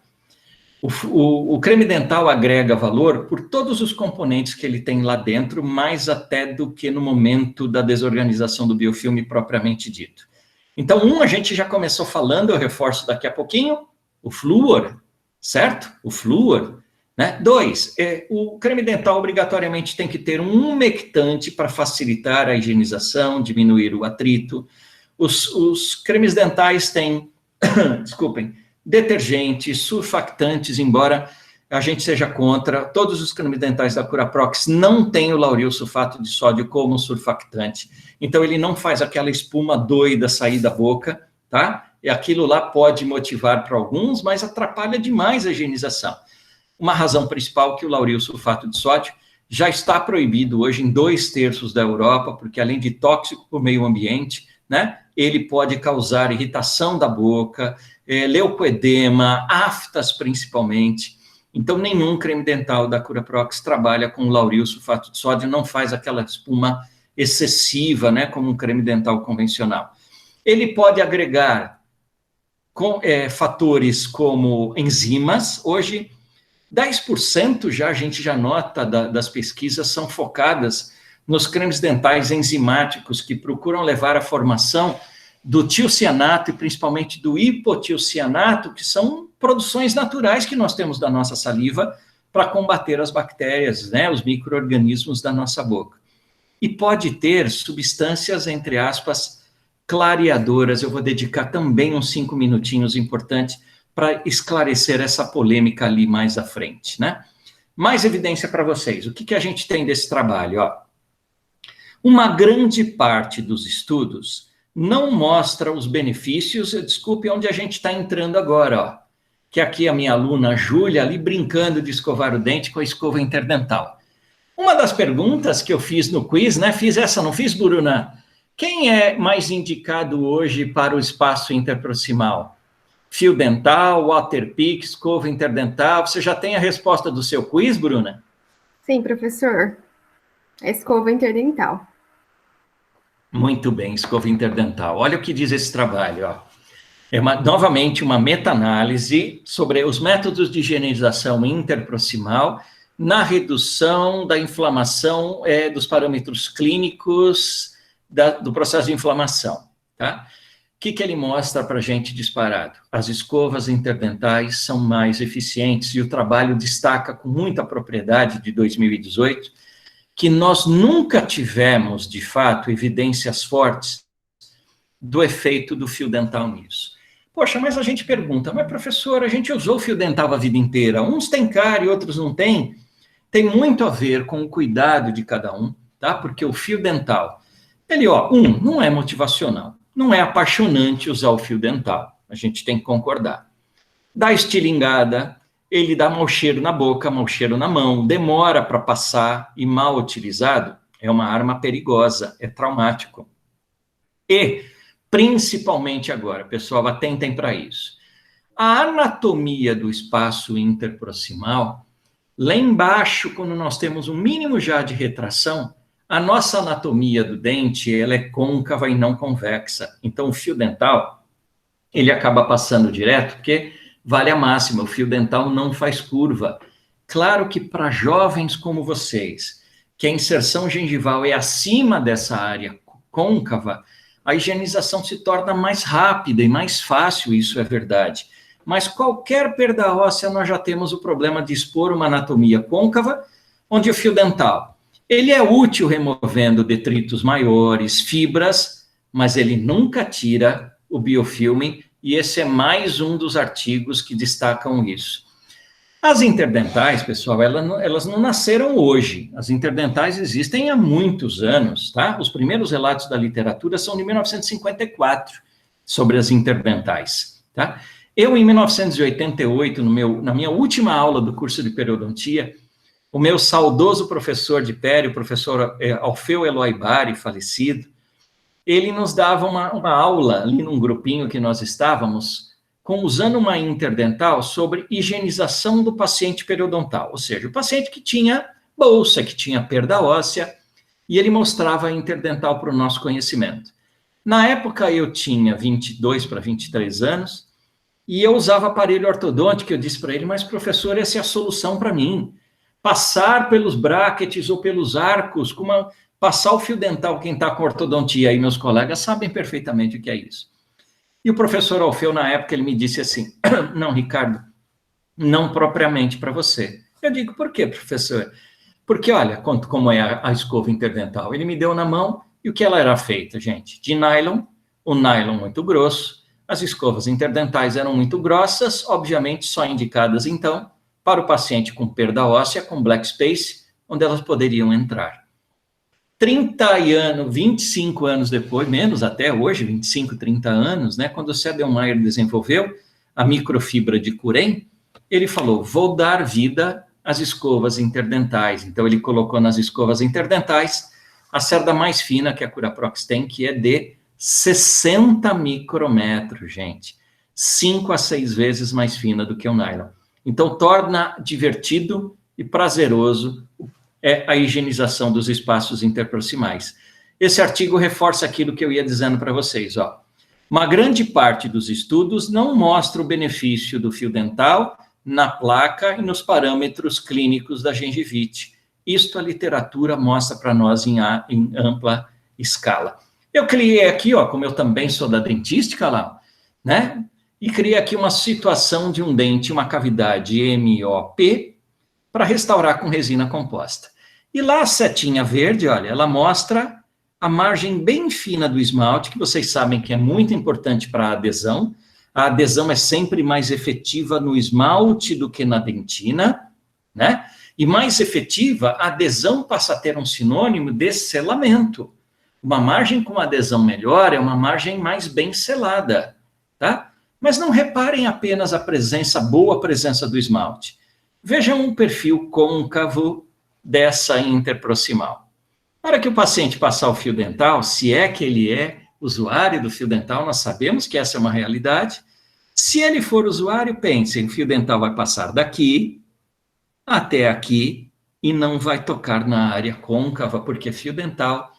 O creme dental agrega valor por todos os componentes que ele tem lá dentro, mais até do que no momento da desorganização do biofilme propriamente dito. Então, a gente já começou falando, eu reforço daqui a pouquinho, o flúor, certo? O flúor, né? 2, o creme dental obrigatoriamente tem que ter um umectante para facilitar a higienização, diminuir o atrito. Os cremes dentais têm, desculpem, detergentes, surfactantes, embora a gente seja contra, todos os cremes dentais da Curaprox não têm o lauril sulfato de sódio como surfactante, então ele não faz aquela espuma doida sair da boca, tá? E aquilo lá pode motivar para alguns, mas atrapalha demais a higienização. Uma razão principal que o lauril sulfato de sódio já está proibido hoje em 2/3 da Europa, porque além de tóxico para o meio ambiente, né, ele pode causar irritação da boca, leucoedema, aftas principalmente. Então, nenhum creme dental da Curaprox trabalha com lauril sulfato de sódio, não faz aquela espuma excessiva, né, como um creme dental convencional. Ele pode agregar fatores como enzimas. Hoje, 10% já a gente já nota das pesquisas são focadas nos cremes dentais enzimáticos, que procuram levar à formação do tiocianato e principalmente do hipotiocianato, que são produções naturais que nós temos da nossa saliva para combater as bactérias, né, os micro-organismos da nossa boca. E pode ter substâncias, entre aspas, clareadoras. Eu vou dedicar também uns 5 minutinhos importantes para esclarecer essa polêmica ali mais à frente, né? Mais evidência para vocês. O que a gente tem desse trabalho? Ó, uma grande parte dos estudos não mostra os benefícios, desculpe, onde a gente está entrando agora, ó, que aqui a minha aluna Júlia, ali brincando de escovar o dente com a escova interdental. Uma das perguntas que eu fiz no quiz, né, fiz essa, não fiz, Bruna? Quem é mais indicado hoje para o espaço interproximal? Fio dental, Waterpik, escova interdental. Você já tem a resposta do seu quiz, Bruna? Sim, professor. A escova interdental. Muito bem, escova interdental. Olha o que diz esse trabalho, ó. Novamente, uma meta-análise sobre os métodos de higienização interproximal na redução da inflamação dos parâmetros clínicos do processo de inflamação, tá? que ele mostra para a gente disparado? As escovas interdentais são mais eficientes, e o trabalho destaca com muita propriedade, de 2018, que nós nunca tivemos, de fato, evidências fortes do efeito do fio dental nisso. Poxa, mas a gente pergunta, mas professor, a gente usou o fio dental a vida inteira, uns têm cárie, outros não têm. Tem muito a ver com o cuidado de cada um, tá? Porque o fio dental, ele, não é motivacional, não é apaixonante usar o fio dental, a gente tem que concordar. Dá estilingada, ele dá mau cheiro na boca, mau cheiro na mão, demora para passar, e mal utilizado, é uma arma perigosa, é traumático. E, principalmente agora, pessoal, atentem para isso. A anatomia do espaço interproximal, lá embaixo, quando nós temos um mínimo já de retração, a nossa anatomia do dente, ela é côncava e não convexa. Então, o fio dental, ele acaba passando direto, porque vale a máxima, o fio dental não faz curva. Claro que para jovens como vocês, que a inserção gengival é acima dessa área côncava, a higienização se torna mais rápida e mais fácil, isso é verdade. Mas qualquer perda óssea, nós já temos o problema de expor uma anatomia côncava, onde o fio dental, ele é útil removendo detritos maiores, fibras, mas ele nunca tira o biofilme, e esse é mais um dos artigos que destacam isso. As interdentais, pessoal, elas não nasceram hoje. As interdentais existem há muitos anos, tá? Os primeiros relatos da literatura são de 1954, sobre as interdentais, tá? Eu, em 1988, na minha última aula do curso de periodontia, o meu saudoso professor de pério, o professor Alfeu Eloy Bari, falecido, ele nos dava uma aula ali num grupinho que nós estávamos, usando uma interdental sobre higienização do paciente periodontal, ou seja, o paciente que tinha bolsa, que tinha perda óssea, e ele mostrava a interdental para o nosso conhecimento. Na época eu tinha 22 para 23 anos, e eu usava aparelho ortodôntico. Eu disse para ele, mas professor, essa é a solução para mim. Passar pelos brackets ou pelos arcos, passar o fio dental, quem está com ortodontia aí, meus colegas, sabem perfeitamente o que é isso. E o professor Alfeu, na época, ele me disse assim, não, Ricardo, não propriamente para você. Eu digo, por quê, professor? Porque, olha, como é a escova interdental. Ele me deu na mão, e o que ela era feita, gente? De nylon, o nylon muito grosso, as escovas interdentais eram muito grossas, obviamente só indicadas, então, para o paciente com perda óssea, com black space, onde elas poderiam entrar. 25 anos depois, menos até hoje, 25, 30 anos, né, quando o Sedelmaier desenvolveu a microfibra de Curen, ele falou, vou dar vida às escovas interdentais. Então, ele colocou nas escovas interdentais a cerda mais fina que a Curaprox tem, que é de 60 micrômetros, gente. 5 a 6 vezes mais fina do que o nylon. Então, torna divertido e prazeroso a higienização dos espaços interproximais. Esse artigo reforça aquilo que eu ia dizendo para vocês, ó. Uma grande parte dos estudos não mostra o benefício do fio dental na placa e nos parâmetros clínicos da gengivite. Isto a literatura mostra para nós em ampla escala. Eu criei aqui, ó, como eu também sou da dentística lá, né? E criei aqui uma situação de um dente, uma cavidade MOP, para restaurar com resina composta. E lá a setinha verde, olha, ela mostra a margem bem fina do esmalte, que vocês sabem que é muito importante para a adesão. A adesão é sempre mais efetiva no esmalte do que na dentina, né? E mais efetiva, a adesão passa a ter um sinônimo de selamento. Uma margem com adesão melhor é uma margem mais bem selada, tá? Mas não reparem apenas a boa presença do esmalte. Vejam um perfil côncavo dessa interproximal. Para que o paciente passar o fio dental, se é que ele é usuário do fio dental, nós sabemos que essa é uma realidade. Se ele for usuário, pensem, o fio dental vai passar daqui até aqui e não vai tocar na área côncava, porque fio dental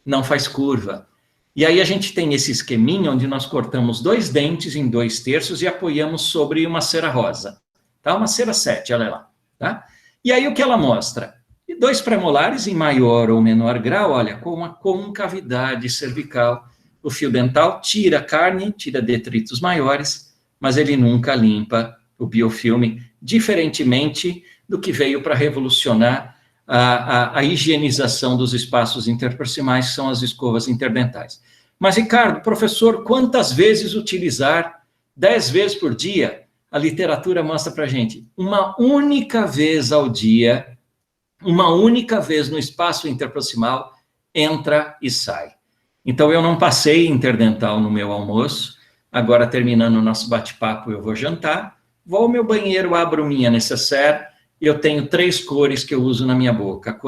não faz curva. E aí a gente tem esse esqueminha onde nós cortamos 2 dentes em 2/3 e apoiamos sobre uma cera rosa. Tá? Uma cera 7, olha lá. Tá? E aí o que ela mostra? 2 premolares em maior ou menor grau, olha, com uma concavidade cervical, o fio dental, tira a carne, tira detritos maiores, mas ele nunca limpa o biofilme, diferentemente do que veio para revolucionar a higienização dos espaços interproximais, que são as escovas interdentais. Mas, Ricardo, professor, quantas vezes utilizar? 10 vezes por dia? A literatura mostra para a gente, uma única vez ao dia, uma única vez no espaço interproximal, entra e sai. Então, eu não passei interdental no meu almoço, agora terminando o nosso bate-papo, eu vou jantar, vou ao meu banheiro, abro minha necessaire, eu tenho 3 cores que eu uso na minha boca,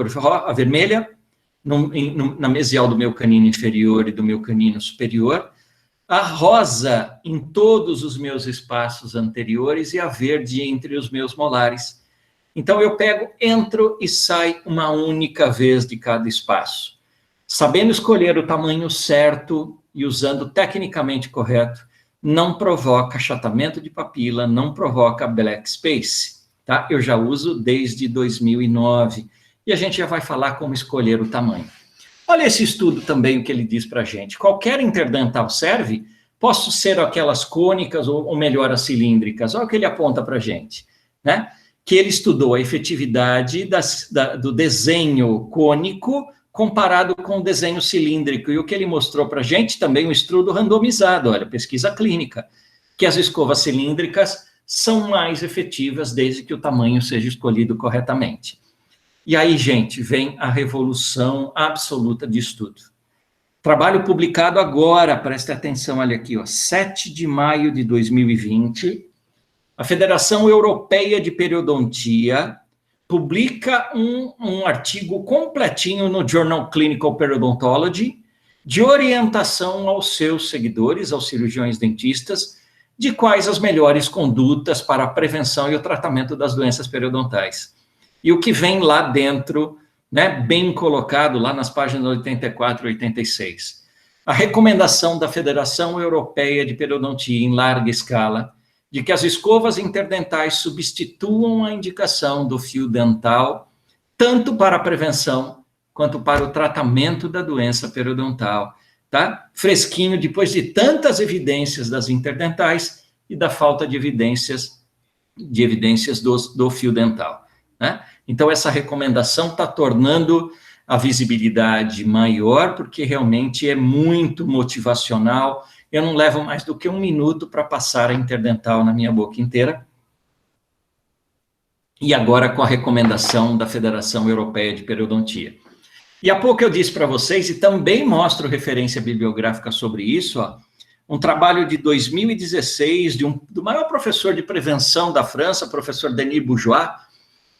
a vermelha, na mesial do meu canino inferior e do meu canino superior, a rosa em todos os meus espaços anteriores e a verde entre os meus molares. Então, eu pego, entro e saio uma única vez de cada espaço. Sabendo escolher o tamanho certo e usando tecnicamente correto, não provoca achatamento de papila, não provoca black space, tá? Eu já uso desde 2009 e a gente já vai falar como escolher o tamanho. Olha esse estudo também, o que ele diz para a gente. Qualquer interdental serve, posso ser aquelas cônicas ou melhor, as cilíndricas. Olha o que ele aponta para a gente, né? Que ele estudou a efetividade do desenho cônico comparado com o desenho cilíndrico. E o que ele mostrou para a gente também, um estudo randomizado, olha, pesquisa clínica, que as escovas cilíndricas são mais efetivas desde que o tamanho seja escolhido corretamente. E aí, gente, vem a revolução absoluta de estudo. Trabalho publicado agora, preste atenção, olha aqui, ó, 7 de maio de 2020, a Federação Europeia de Periodontia publica um artigo completinho no Journal Clinical Periodontology de orientação aos seus seguidores, aos cirurgiões dentistas, de quais as melhores condutas para a prevenção e o tratamento das doenças periodontais. E o que vem lá dentro, né, bem colocado lá nas páginas 84 e 86. A recomendação da Federação Europeia de Periodontia em larga escala de que as escovas interdentais substituam a indicação do fio dental tanto para a prevenção quanto para o tratamento da doença periodontal, tá? Fresquinho, depois de tantas evidências das interdentais e da falta de evidências do fio dental, né? Então, essa recomendação está tornando a visibilidade maior, porque realmente é muito motivacional. Eu não levo mais do que 1 minuto para passar a interdental na minha boca inteira. E agora com a recomendação da Federação Europeia de Periodontia. E há pouco eu disse para vocês, e também mostro referência bibliográfica sobre isso, ó, um trabalho de 2016 do maior professor de prevenção da França, professor Denis Bourgeois,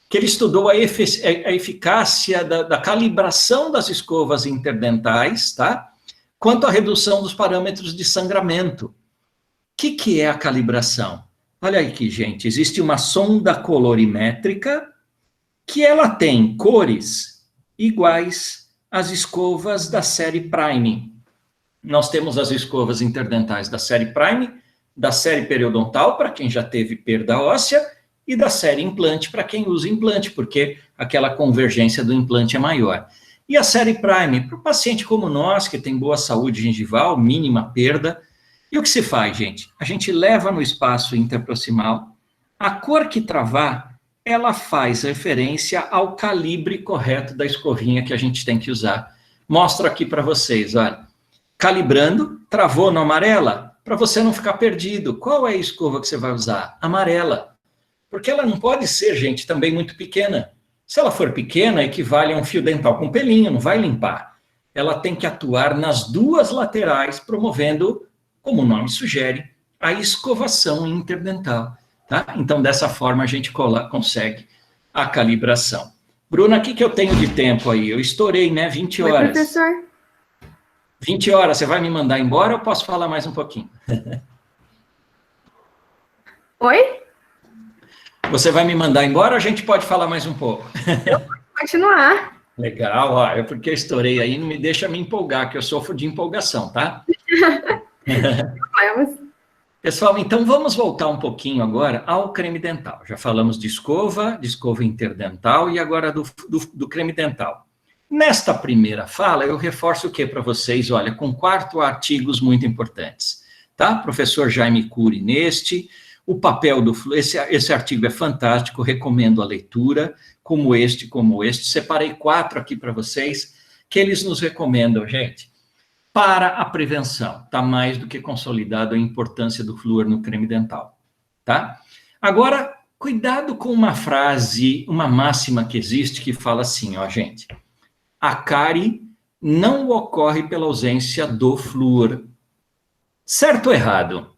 que ele estudou a eficácia da calibração das escovas interdentais, tá? Quanto à redução dos parâmetros de sangramento. O que é a calibração? Olha aqui, gente, existe uma sonda colorimétrica que ela tem cores iguais às escovas da série Prime. Nós temos as escovas interdentais da série Prime, da série periodontal, para quem já teve perda óssea, e da série implante, para quem usa implante, porque aquela convergência do implante é maior. E a série Prime, para o paciente como nós, que tem boa saúde gengival, mínima perda. E o que se faz, gente? A gente leva no espaço interproximal, a cor que travar, ela faz referência ao calibre correto da escovinha que a gente tem que usar. Mostro aqui para vocês, olha. Calibrando, travou no amarela, para você não ficar perdido. Qual é a escova que você vai usar? Amarela. Porque ela não pode ser, gente, também muito pequena. Se ela for pequena, equivale a um fio dental com pelinho, não vai limpar. Ela tem que atuar nas 2 laterais, promovendo, como o nome sugere, a escovação interdental. Tá? Então, dessa forma, a gente consegue a calibração. Bruna, o que eu tenho de tempo aí? Eu estourei, né? 20 horas. Oi, professor. 20 horas, você vai me mandar embora ou posso falar mais um pouquinho? Oi? Você vai me mandar embora ou a gente pode falar mais um pouco? Continuar. Legal, ó, é porque eu estourei aí, não me deixa me empolgar, que eu sofro de empolgação, tá? Pessoal, então vamos voltar um pouquinho agora ao creme dental. Já falamos de escova interdental e agora do creme dental. Nesta primeira fala, eu reforço o que para vocês? Olha, com 4 artigos muito importantes, tá? Professor Jaime Cury neste, o papel do flúor, esse artigo é fantástico, recomendo a leitura, como este, separei 4 aqui para vocês, que eles nos recomendam, gente, para a prevenção, tá mais do que consolidado a importância do flúor no creme dental, tá? Agora, cuidado com uma frase, uma máxima que existe, que fala assim, ó, gente, a cárie não ocorre pela ausência do flúor. Certo ou errado?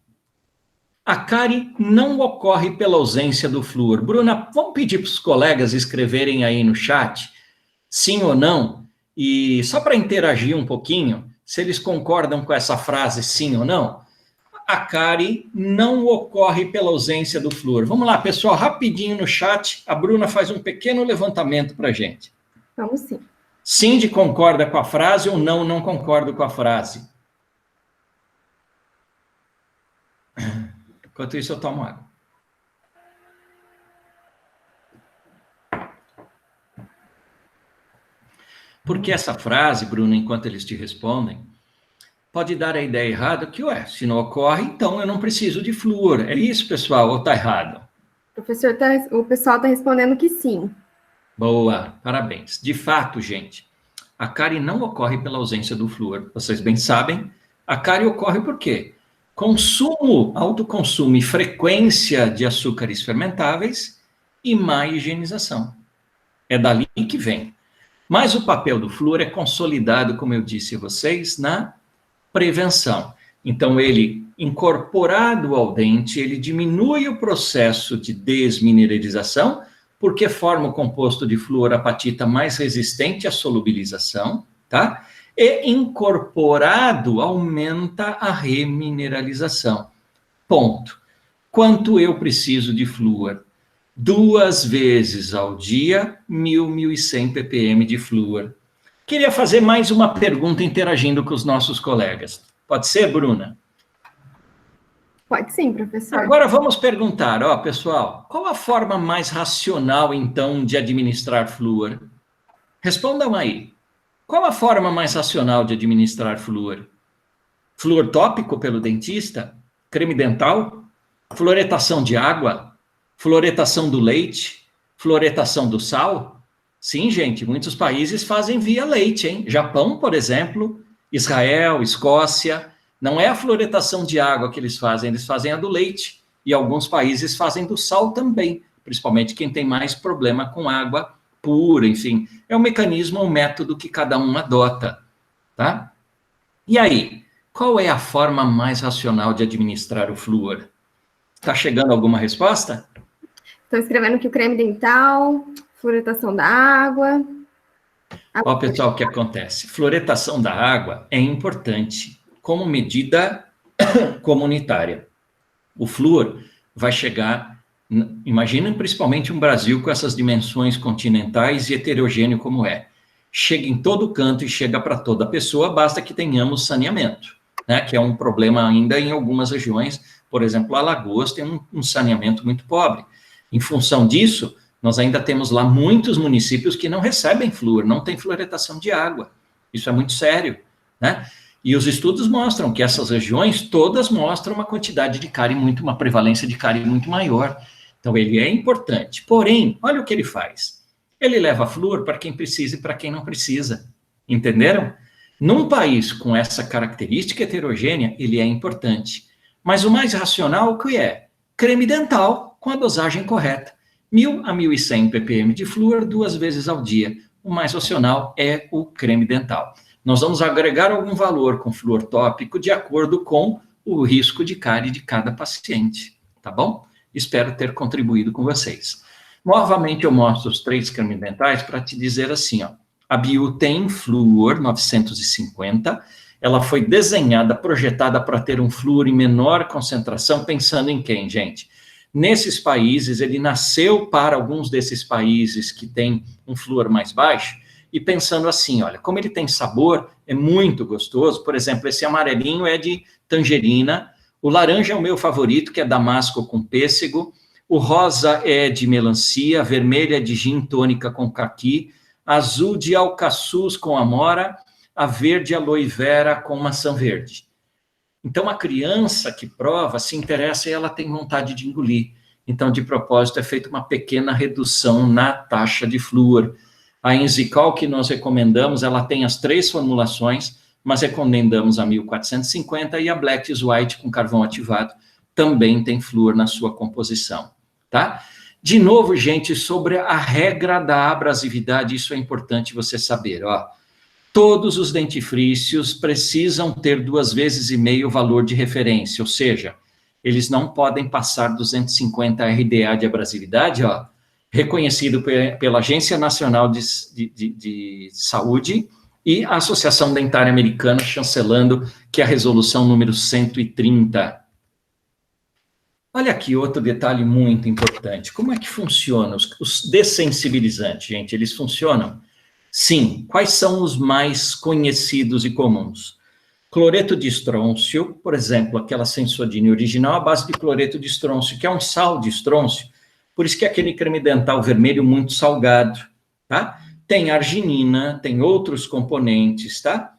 A cárie não ocorre pela ausência do flúor. Bruna, vamos pedir para os colegas escreverem aí no chat, sim ou não, e só para interagir um pouquinho, se eles concordam com essa frase, sim ou não, a cárie não ocorre pela ausência do flúor. Vamos lá, pessoal, rapidinho no chat, a Bruna faz um pequeno levantamento para a gente. Vamos sim. Cindy concorda com a frase ou não concordo com a frase? Enquanto isso, eu tomo água. Porque essa frase, Bruno, enquanto eles te respondem, pode dar a ideia errada que, se não ocorre, então eu não preciso de flúor. É isso, pessoal, ou está errado? Professor, o pessoal está respondendo que sim. Boa, parabéns. De fato, gente, a cárie não ocorre pela ausência do flúor. Vocês bem sabem, a cárie ocorre por quê? Consumo, autoconsumo e frequência de açúcares fermentáveis e má higienização. É dali que vem. Mas o papel do flúor é consolidado, como eu disse a vocês, na prevenção. Então, ele, incorporado ao dente, ele diminui o processo de desmineralização, porque forma o composto de fluorapatita mais resistente à solubilização, tá? E incorporado aumenta a remineralização. Ponto. Quanto eu preciso de flúor? 2 vezes ao dia, 1.100 ppm de flúor. Queria fazer mais uma pergunta interagindo com os nossos colegas. Pode ser, Bruna? Pode sim, professor. Agora vamos perguntar, pessoal, qual a forma mais racional, então, de administrar flúor? Respondam aí. Qual a forma mais racional de administrar flúor? Flúor tópico pelo dentista? Creme dental? Fluoretação de água? Fluoretação do leite? Fluoretação do sal? Sim, gente, muitos países fazem via leite, hein? Japão, por exemplo, Israel, Escócia, não é a fluoretação de água que eles fazem a do leite. E alguns países fazem do sal também, principalmente quem tem mais problema com água pura, enfim. É um mecanismo, um método que cada um adota, tá? E aí, qual é a forma mais racional de administrar o flúor? Está chegando alguma resposta? Estou escrevendo que o creme dental, fluoretação da água. Pessoal, o que acontece? Fluoretação da água é importante como medida comunitária. O flúor vai chegar, imaginem principalmente um Brasil com essas dimensões continentais e heterogêneo como é. Chega em todo canto e chega para toda pessoa, basta que tenhamos saneamento, né? Que é um problema ainda em algumas regiões, por exemplo, Alagoas tem um saneamento muito pobre. Em função disso, nós ainda temos lá muitos municípios que não recebem flúor, não tem fluoretação de água. Isso é muito sério, né? E os estudos mostram que essas regiões todas mostram uma quantidade de cárie uma prevalência de cárie muito maior. Então, ele é importante. Porém, olha o que ele faz. Ele leva flúor para quem precisa e para quem não precisa. Entenderam? Num país com essa característica heterogênea, ele é importante. Mas o mais racional, o que é? Creme dental com a dosagem correta. 1.000 a 1.100 ppm de flúor 2 vezes ao dia. O mais racional é o creme dental. Nós vamos agregar algum valor com flúor tópico de acordo com o risco de cárie de cada paciente, tá bom? Espero ter contribuído com vocês. Novamente, eu mostro os 3 cremes dentais para te dizer assim, a Biotém Flúor 950, ela foi desenhada, projetada para ter um flúor em menor concentração, pensando em quem, gente? Nesses países, ele nasceu para alguns desses países que têm um flúor mais baixo, e pensando assim, olha, como ele tem sabor, é muito gostoso, por exemplo, esse amarelinho é de tangerina, o laranja é o meu favorito, que é damasco com pêssego, o rosa é de melancia, a vermelha é de gin tônica com caqui, azul de alcaçuz com amora, a verde aloe vera com maçã verde. Então, a criança que prova se interessa e ela tem vontade de engolir. Então, de propósito, é feita uma pequena redução na taxa de flúor. A Enzical que nós recomendamos, ela tem as 3 formulações, mas recomendamos a 1450 e a Black White com carvão ativado também tem flúor na sua composição, tá? De novo, gente, sobre a regra da abrasividade, isso é importante você saber, ó. Todos os dentifrícios precisam ter 2,5 vezes o valor de referência, ou seja, eles não podem passar 250 RDA de abrasividade, ó, reconhecido pela Agência Nacional de Saúde e a Associação Dentária Americana chancelando que é a resolução número 130. Olha aqui outro detalhe muito importante. Como é que funciona os dessensibilizantes, gente? Eles funcionam? Sim. Quais são os mais conhecidos e comuns? Cloreto de estrôncio, por exemplo, aquela Sensodyne original à base de cloreto de estrôncio, que é um sal de estrôncio, por isso que é aquele creme dental vermelho muito salgado, tá? Tem arginina, tem outros componentes, tá?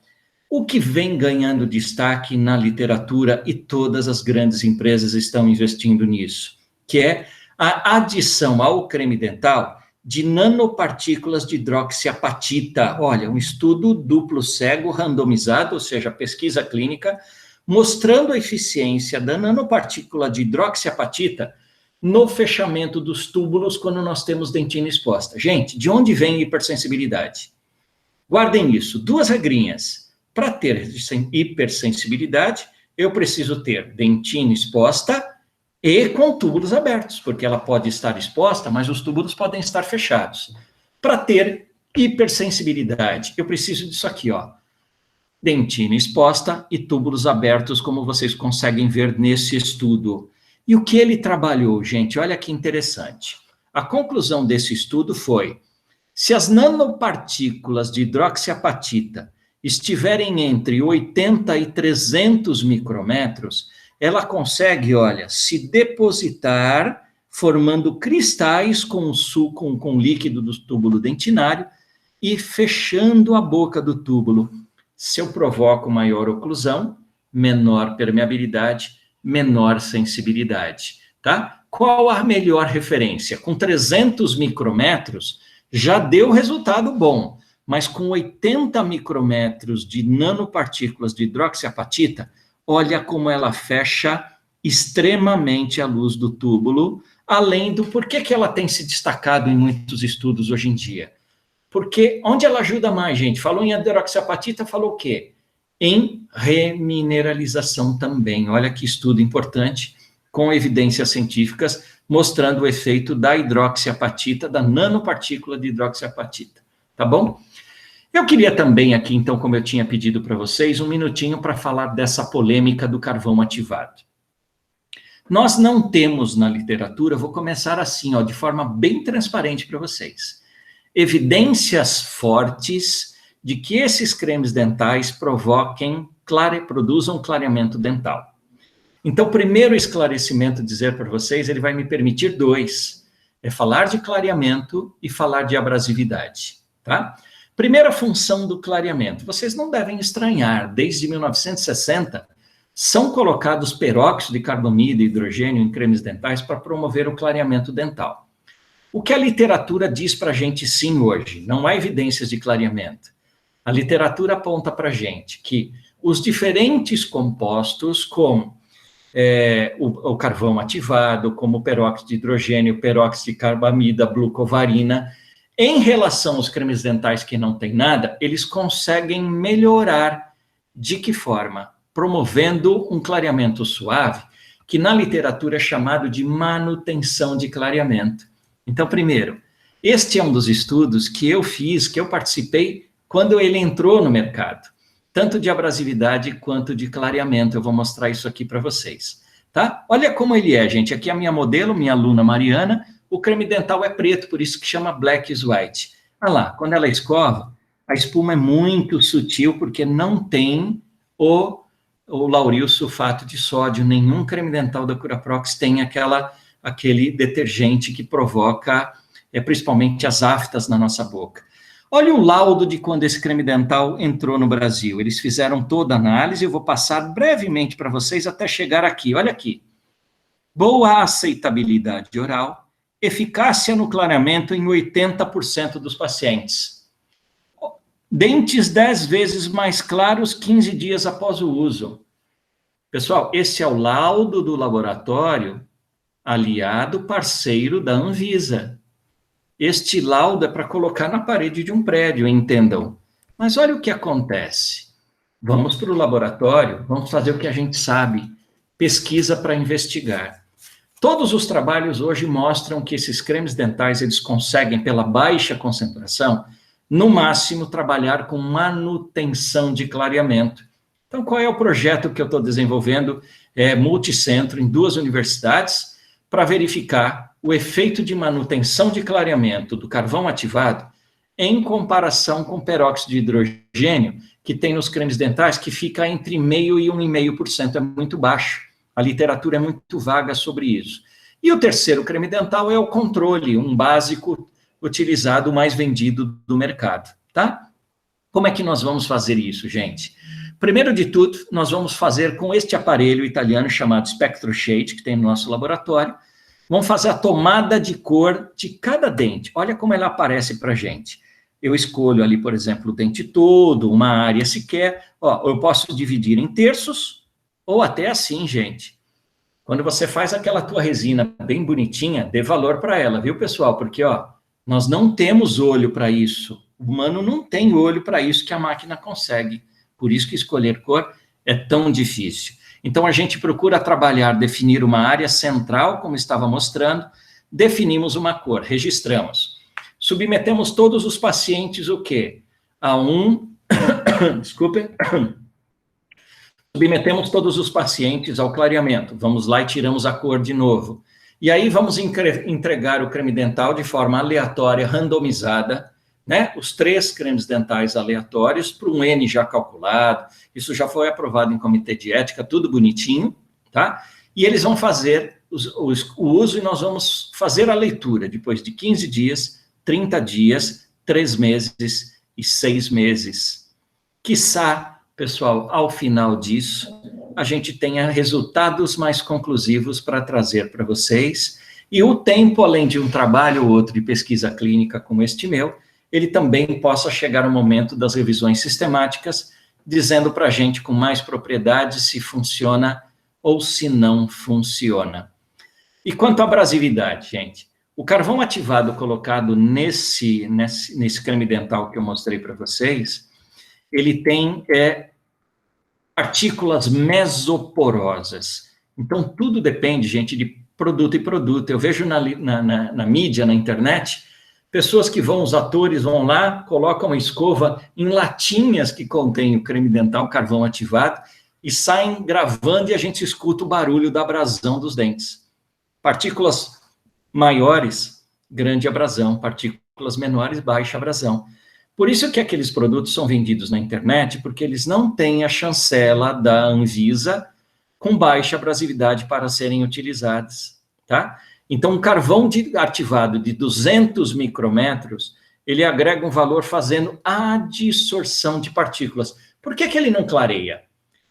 O que vem ganhando destaque na literatura, e todas as grandes empresas estão investindo nisso, que é a adição ao creme dental de nanopartículas de hidroxiapatita. Olha, um estudo duplo cego randomizado, ou seja, pesquisa clínica, mostrando a eficiência da nanopartícula de hidroxiapatita no fechamento dos túbulos quando nós temos dentina exposta. Gente, de onde vem a hipersensibilidade? Guardem isso, 2 regrinhas. Para ter hipersensibilidade, eu preciso ter dentina exposta e com túbulos abertos, porque ela pode estar exposta, mas os túbulos podem estar fechados. Para ter hipersensibilidade, eu preciso disso aqui, ó. Dentina exposta e túbulos abertos, como vocês conseguem ver nesse estudo. E o que ele trabalhou, gente? Olha que interessante. A conclusão desse estudo foi: se as nanopartículas de hidroxiapatita estiverem entre 80 e 300 micrômetros, ela consegue, olha, se depositar, formando cristais com líquido do túbulo dentinário e fechando a boca do túbulo. Se eu provoco maior oclusão, menor permeabilidade, menor sensibilidade, tá? Qual a melhor referência? Com 300 micrômetros, já deu resultado bom, mas com 80 micrômetros de nanopartículas de hidroxiapatita, olha como ela fecha extremamente a luz do túbulo, além do porquê que ela tem se destacado em muitos estudos hoje em dia. Porque onde ela ajuda mais, gente? Falou em hidroxiapatita, falou o quê? Em remineralização também. Olha que estudo importante, com evidências científicas, mostrando o efeito da hidroxiapatita, da nanopartícula de hidroxiapatita. Tá bom? Eu queria também aqui, então, como eu tinha pedido para vocês, um minutinho para falar dessa polêmica do carvão ativado. Nós não temos na literatura, vou começar assim, ó, de forma bem transparente para vocês, evidências fortes de que esses cremes dentais produzam clareamento dental. Então, o primeiro esclarecimento dizer para vocês, ele vai me permitir 2, é falar de clareamento e falar de abrasividade, tá? Primeira função do clareamento, vocês não devem estranhar, desde 1960, são colocados peróxido de carbamida e hidrogênio em cremes dentais para promover o clareamento dental. O que a literatura diz para a gente sim hoje? Não há evidências de clareamento. A literatura aponta para a gente que os diferentes compostos, como o carvão ativado, como o peróxido de hidrogênio, peróxido de carbamida, glucovarina, em relação aos cremes dentais que não tem nada, eles conseguem melhorar. De que forma? Promovendo um clareamento suave, que na literatura é chamado de manutenção de clareamento. Então, primeiro, este é um dos estudos que eu fiz, que eu participei quando ele entrou no mercado, tanto de abrasividade quanto de clareamento. Eu vou mostrar isso aqui para vocês, tá? Olha como ele é, gente. Aqui é a minha modelo, minha aluna Mariana. O creme dental é preto, por isso que chama Black White. Olha lá, quando ela escova, a espuma é muito sutil, porque não tem o lauril sulfato de sódio. Nenhum creme dental da Curaprox tem aquele detergente que provoca, principalmente as aftas na nossa boca. Olha o laudo de quando esse creme dental entrou no Brasil. Eles fizeram toda a análise, eu vou passar brevemente para vocês até chegar aqui. Olha aqui. Boa aceitabilidade oral, eficácia no clareamento em 80% dos pacientes. Dentes 10 vezes mais claros 15 dias após o uso. Pessoal, esse é o laudo do laboratório aliado parceiro da Anvisa. Este laudo é para colocar na parede de um prédio, entendam. Mas olha o que acontece. Vamos para o laboratório, vamos fazer o que a gente sabe, pesquisa para investigar. Todos os trabalhos hoje mostram que esses cremes dentais, eles conseguem, pela baixa concentração, no máximo, trabalhar com manutenção de clareamento. Então, qual é o projeto que eu estou desenvolvendo? É multicentro, em 2 universidades, para verificar o efeito de manutenção de clareamento do carvão ativado em comparação com o peróxido de hidrogênio, que tem nos cremes dentais, que fica entre 0,5% e 1,5%, é muito baixo. A literatura é muito vaga sobre isso. E o terceiro creme dental é o controle, um básico utilizado, mais vendido do mercado, tá? Como é que nós vamos fazer isso, gente? Primeiro de tudo, nós vamos fazer com este aparelho italiano chamado SpectroShade, que tem no nosso laboratório, vamos fazer a tomada de cor de cada dente. Olha como ela aparece para a gente. Eu escolho ali, por exemplo, o dente todo, uma área sequer. Ó, eu posso dividir em terços, ou até assim, gente. Quando você faz aquela tua resina bem bonitinha, dê valor para ela, viu, pessoal? Porque, ó, nós não temos olho para isso. O humano não tem olho para isso que a máquina consegue. Por isso que escolher cor é tão difícil. Então, a gente procura trabalhar, definir uma área central, como estava mostrando, definimos uma cor, registramos. Submetemos todos os pacientes o quê? Desculpe. Submetemos todos os pacientes ao clareamento. Vamos lá e tiramos a cor de novo. E aí vamos entregar o creme dental de forma aleatória, randomizada, né? Os 3 cremes dentais aleatórios para um N já calculado. Isso já foi aprovado em comitê de ética, tudo bonitinho, tá? E eles vão fazer o uso e nós vamos fazer a leitura depois de 15 dias, 30 dias, 3 meses e 6 meses. Quiçá, pessoal, ao final disso, a gente tenha resultados mais conclusivos para trazer para vocês. E o tempo, além de um trabalho ou outro de pesquisa clínica como este meu, ele também possa chegar ao momento das revisões sistemáticas, dizendo para a gente com mais propriedade se funciona ou se não funciona. E quanto à abrasividade, gente, o carvão ativado colocado nesse creme dental que eu mostrei para vocês, ele tem partículas mesoporosas. Então, tudo depende, gente, de produto e produto. Eu vejo na mídia, na internet, pessoas que os atores vão lá, colocam a escova em latinhas que contêm o creme dental, carvão ativado, e saem gravando e a gente escuta o barulho da abrasão dos dentes. Partículas maiores, grande abrasão. Partículas menores, baixa abrasão. Por isso que aqueles produtos são vendidos na internet, porque eles não têm a chancela da Anvisa com baixa abrasividade para serem utilizados, tá? Então, um carvão ativado de 200 micrômetros, ele agrega um valor fazendo adsorção de partículas. Por que ele não clareia?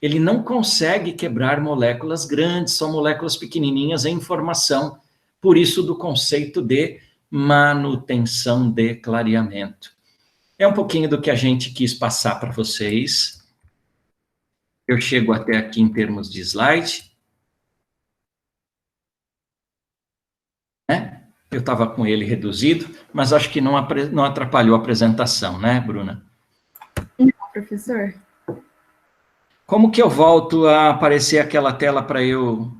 Ele não consegue quebrar moléculas grandes, são moléculas pequenininhas em formação. Por isso, do conceito de manutenção de clareamento. É um pouquinho do que a gente quis passar para vocês. Eu chego até aqui em termos de slide. Eu estava com ele reduzido, mas acho que não atrapalhou a apresentação, né, Bruna? Não, professor. Como que eu volto a aparecer aquela tela para eu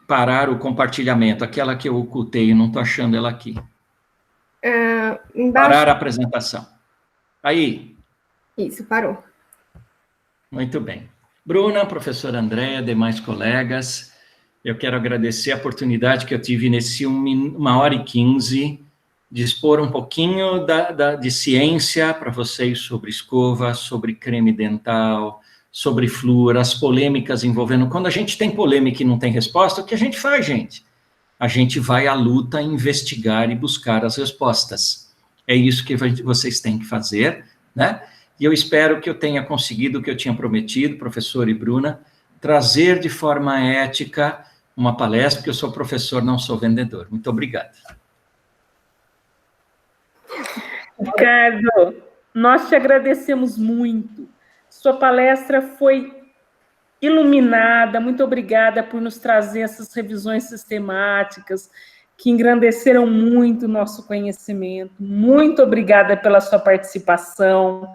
parar o compartilhamento? Aquela que eu ocultei, eu não estou achando ela aqui. Embaixo... Parar a apresentação. Aí. Isso, parou. Muito bem. Bruna, professora Andréa, demais colegas, eu quero agradecer a oportunidade que eu tive nesse 1h15 de expor um pouquinho de ciência para vocês sobre escova, sobre creme dental, sobre flúor, as polêmicas envolvendo... Quando a gente tem polêmica e não tem resposta, o que a gente faz, gente? A gente vai à luta investigar e buscar as respostas. é isso que vocês têm que fazer, né? E eu espero que eu tenha conseguido o que eu tinha prometido, professor e Bruna, trazer de forma ética uma palestra, porque eu sou professor, não sou vendedor. Muito obrigado. Ricardo, nós te agradecemos muito. Sua palestra foi iluminada, muito obrigada por nos trazer essas revisões sistemáticas, que engrandeceram muito o nosso conhecimento. Muito obrigada pela sua participação.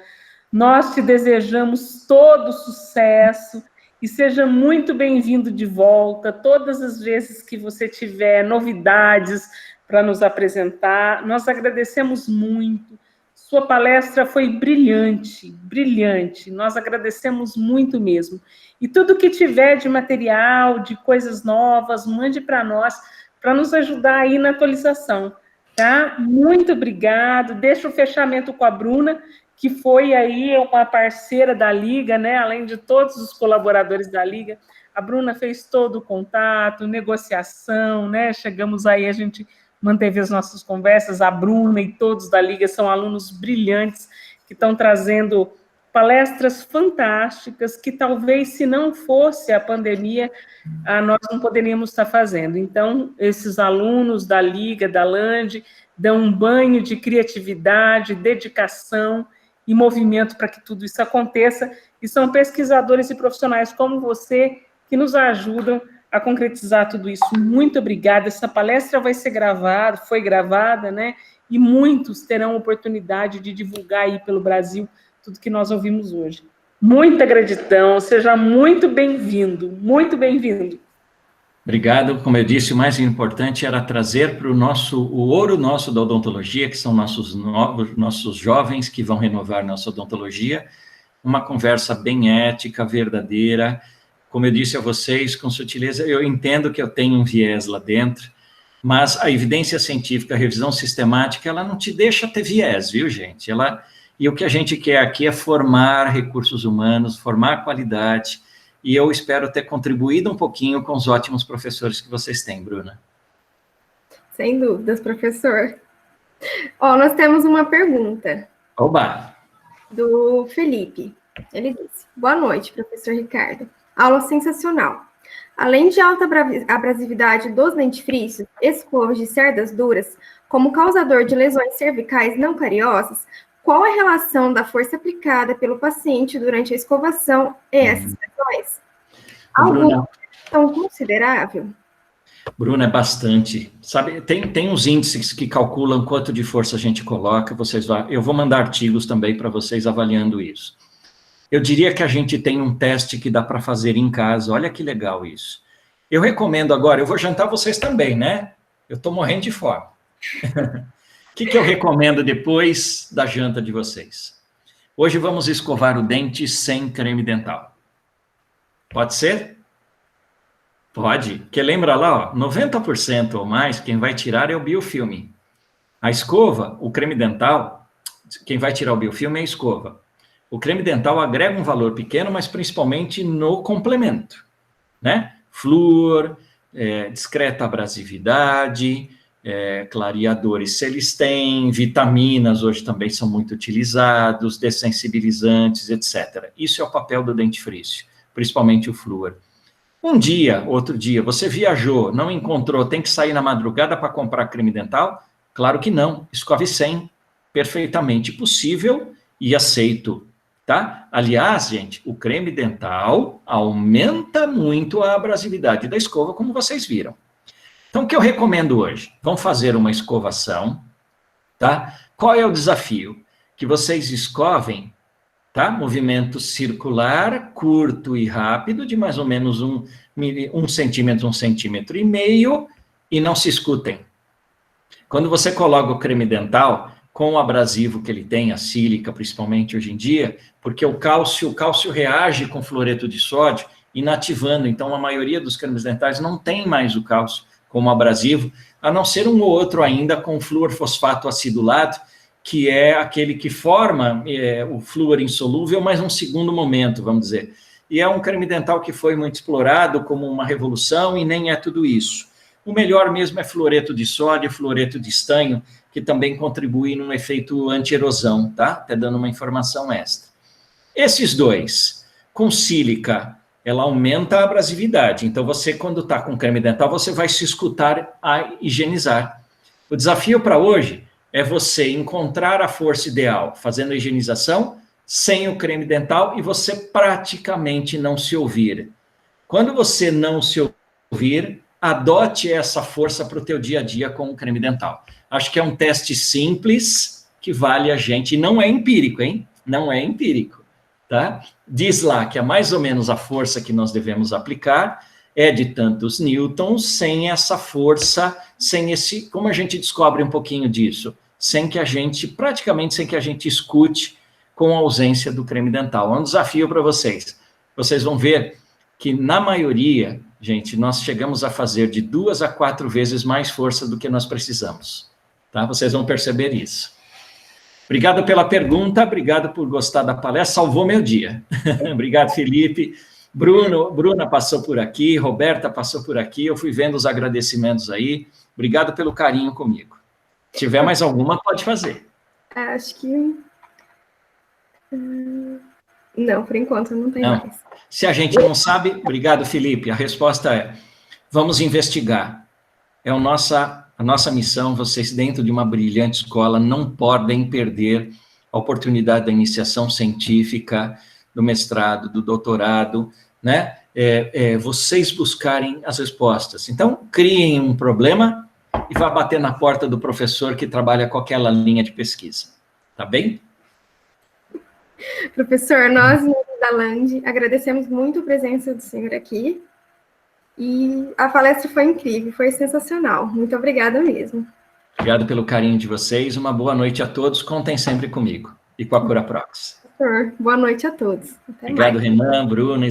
Nós te desejamos todo sucesso e seja muito bem-vindo de volta todas as vezes que você tiver novidades para nos apresentar. Nós agradecemos muito. Sua palestra foi brilhante, brilhante. Nós agradecemos muito mesmo. E tudo que tiver de material, de coisas novas, mande para nós, para nos ajudar aí na atualização, tá? Muito obrigado. Deixa o fechamento com a Bruna, que foi aí uma parceira da Liga, né? Além de todos os colaboradores da Liga, a Bruna fez todo o contato, negociação, né? Chegamos aí, a gente manteve as nossas conversas, a Bruna e todos da Liga são alunos brilhantes que estão trazendo palestras fantásticas que talvez, se não fosse a pandemia, nós não poderíamos estar fazendo. Então, esses alunos da Liga, da LAND, dão um banho de criatividade, dedicação e movimento para que tudo isso aconteça, e são pesquisadores e profissionais como você que nos ajudam a concretizar tudo isso. Muito obrigada. Essa palestra vai ser gravada, foi gravada, né? E muitos terão oportunidade de divulgar aí pelo Brasil tudo que nós ouvimos hoje. Muita gratidão, seja muito bem-vindo, muito bem-vindo. Obrigado. Como eu disse, o mais importante era trazer para o ouro nosso da odontologia, que são nossos jovens que vão renovar nossa odontologia, uma conversa bem ética, verdadeira. Como eu disse a vocês, com sutileza, eu entendo que eu tenho um viés lá dentro, mas a evidência científica, a revisão sistemática, ela não te deixa ter viés, viu, gente? E o que a gente quer aqui é formar recursos humanos, formar qualidade, e eu espero ter contribuído um pouquinho com os ótimos professores que vocês têm, Bruna. Sem dúvidas, professor. Ó, nós temos uma pergunta. Oba! Do Felipe. Ele disse: boa noite, professor Ricardo. Aula sensacional. Além de alta abrasividade dos dentifrícios, escovas de cerdas duras, como causador de lesões cervicais não cariosas, qual a relação da força aplicada pelo paciente durante a escovação e essas lesões? Alguma questão considerável? Bruna, é bastante. Sabe, tem uns índices que calculam quanto de força a gente coloca, eu vou mandar artigos também para vocês avaliando isso. Eu diria que a gente tem um teste que dá para fazer em casa, olha que legal isso. Eu recomendo agora, eu vou jantar vocês também, né? Eu estou morrendo de fome. O que eu recomendo depois da janta de vocês? Hoje vamos escovar o dente sem creme dental. Pode ser? Pode, porque lembra lá, ó, 90% ou mais, quem vai tirar é o biofilme. A escova, o creme dental, quem vai tirar o biofilme é a escova. O creme dental agrega um valor pequeno, mas principalmente no complemento, né? Flúor, discreta abrasividade, clareadores, se eles têm, vitaminas, hoje também são muito utilizados, dessensibilizantes, etc. Isso é o papel do dentifrício, principalmente o flúor. Um dia, outro dia, você viajou, não encontrou, tem que sair na madrugada para comprar creme dental? Claro que não, escove sem, perfeitamente possível e aceito, tá? Aliás, gente, o creme dental aumenta muito a abrasividade da escova, como vocês viram. Então, o que eu recomendo hoje? Vamos fazer uma escovação, tá? Qual é o desafio? Que vocês escovem, tá? Movimento circular, curto e rápido, de mais ou menos um centímetro, 1,5 centímetros, e não se escutem. Quando você coloca o creme dental, com o abrasivo que ele tem, a sílica, principalmente hoje em dia, porque o cálcio reage com fluoreto de sódio, inativando, então a maioria dos cremes dentais não tem mais o cálcio como abrasivo, a não ser um ou outro ainda com fluorfosfato acidulado, que é aquele que forma o flúor insolúvel, mas num segundo momento, vamos dizer. E é um creme dental que foi muito explorado como uma revolução e nem é tudo isso. o melhor mesmo é fluoreto de sódio, fluoreto de estanho, que também contribui num efeito anti-erosão, tá? Até dando uma informação extra. Esses dois, com sílica, ela aumenta a abrasividade. Então, você, quando está com creme dental, você vai se escutar a higienizar. O desafio para hoje é você encontrar a força ideal, fazendo a higienização, sem o creme dental, e você praticamente não se ouvir. Quando você não se ouvir, adote essa força para o teu dia a dia com o creme dental. Acho que é um teste simples, que vale a gente, e não é empírico, hein? Não é empírico, tá? Diz lá que é mais ou menos a força que nós devemos aplicar, é de tantos newtons, sem essa força, sem esse... Como a gente descobre um pouquinho disso? Praticamente sem que a gente escute, com a ausência do creme dental. É um desafio para vocês. Vocês vão ver que, na maioria, gente, nós chegamos a fazer de 2 a 4 vezes mais força do que nós precisamos. Tá? Vocês vão perceber isso. Obrigado pela pergunta, obrigado por gostar da palestra, salvou meu dia. Obrigado, Felipe. Bruna passou por aqui, Roberta passou por aqui, eu fui vendo os agradecimentos aí. Obrigado pelo carinho comigo. Se tiver mais alguma, pode fazer. Acho que... Não, por enquanto não tem mais. Se a gente não sabe, obrigado, Felipe. A resposta é, vamos investigar. É a nossa missão, vocês dentro de uma brilhante escola não podem perder a oportunidade da iniciação científica, do mestrado, do doutorado, né? Vocês buscarem as respostas. Então, criem um problema e vá bater na porta do professor que trabalha com aquela linha de pesquisa. Tá bem? Professor, nós, da Land, agradecemos muito a presença do senhor aqui. E a palestra foi incrível, foi sensacional. Muito obrigada mesmo. Obrigado pelo carinho de vocês. Uma boa noite a todos. Contem sempre comigo e com a Curaprox. Professor, boa noite a todos. Até Obrigado, mais. Renan, Bruna.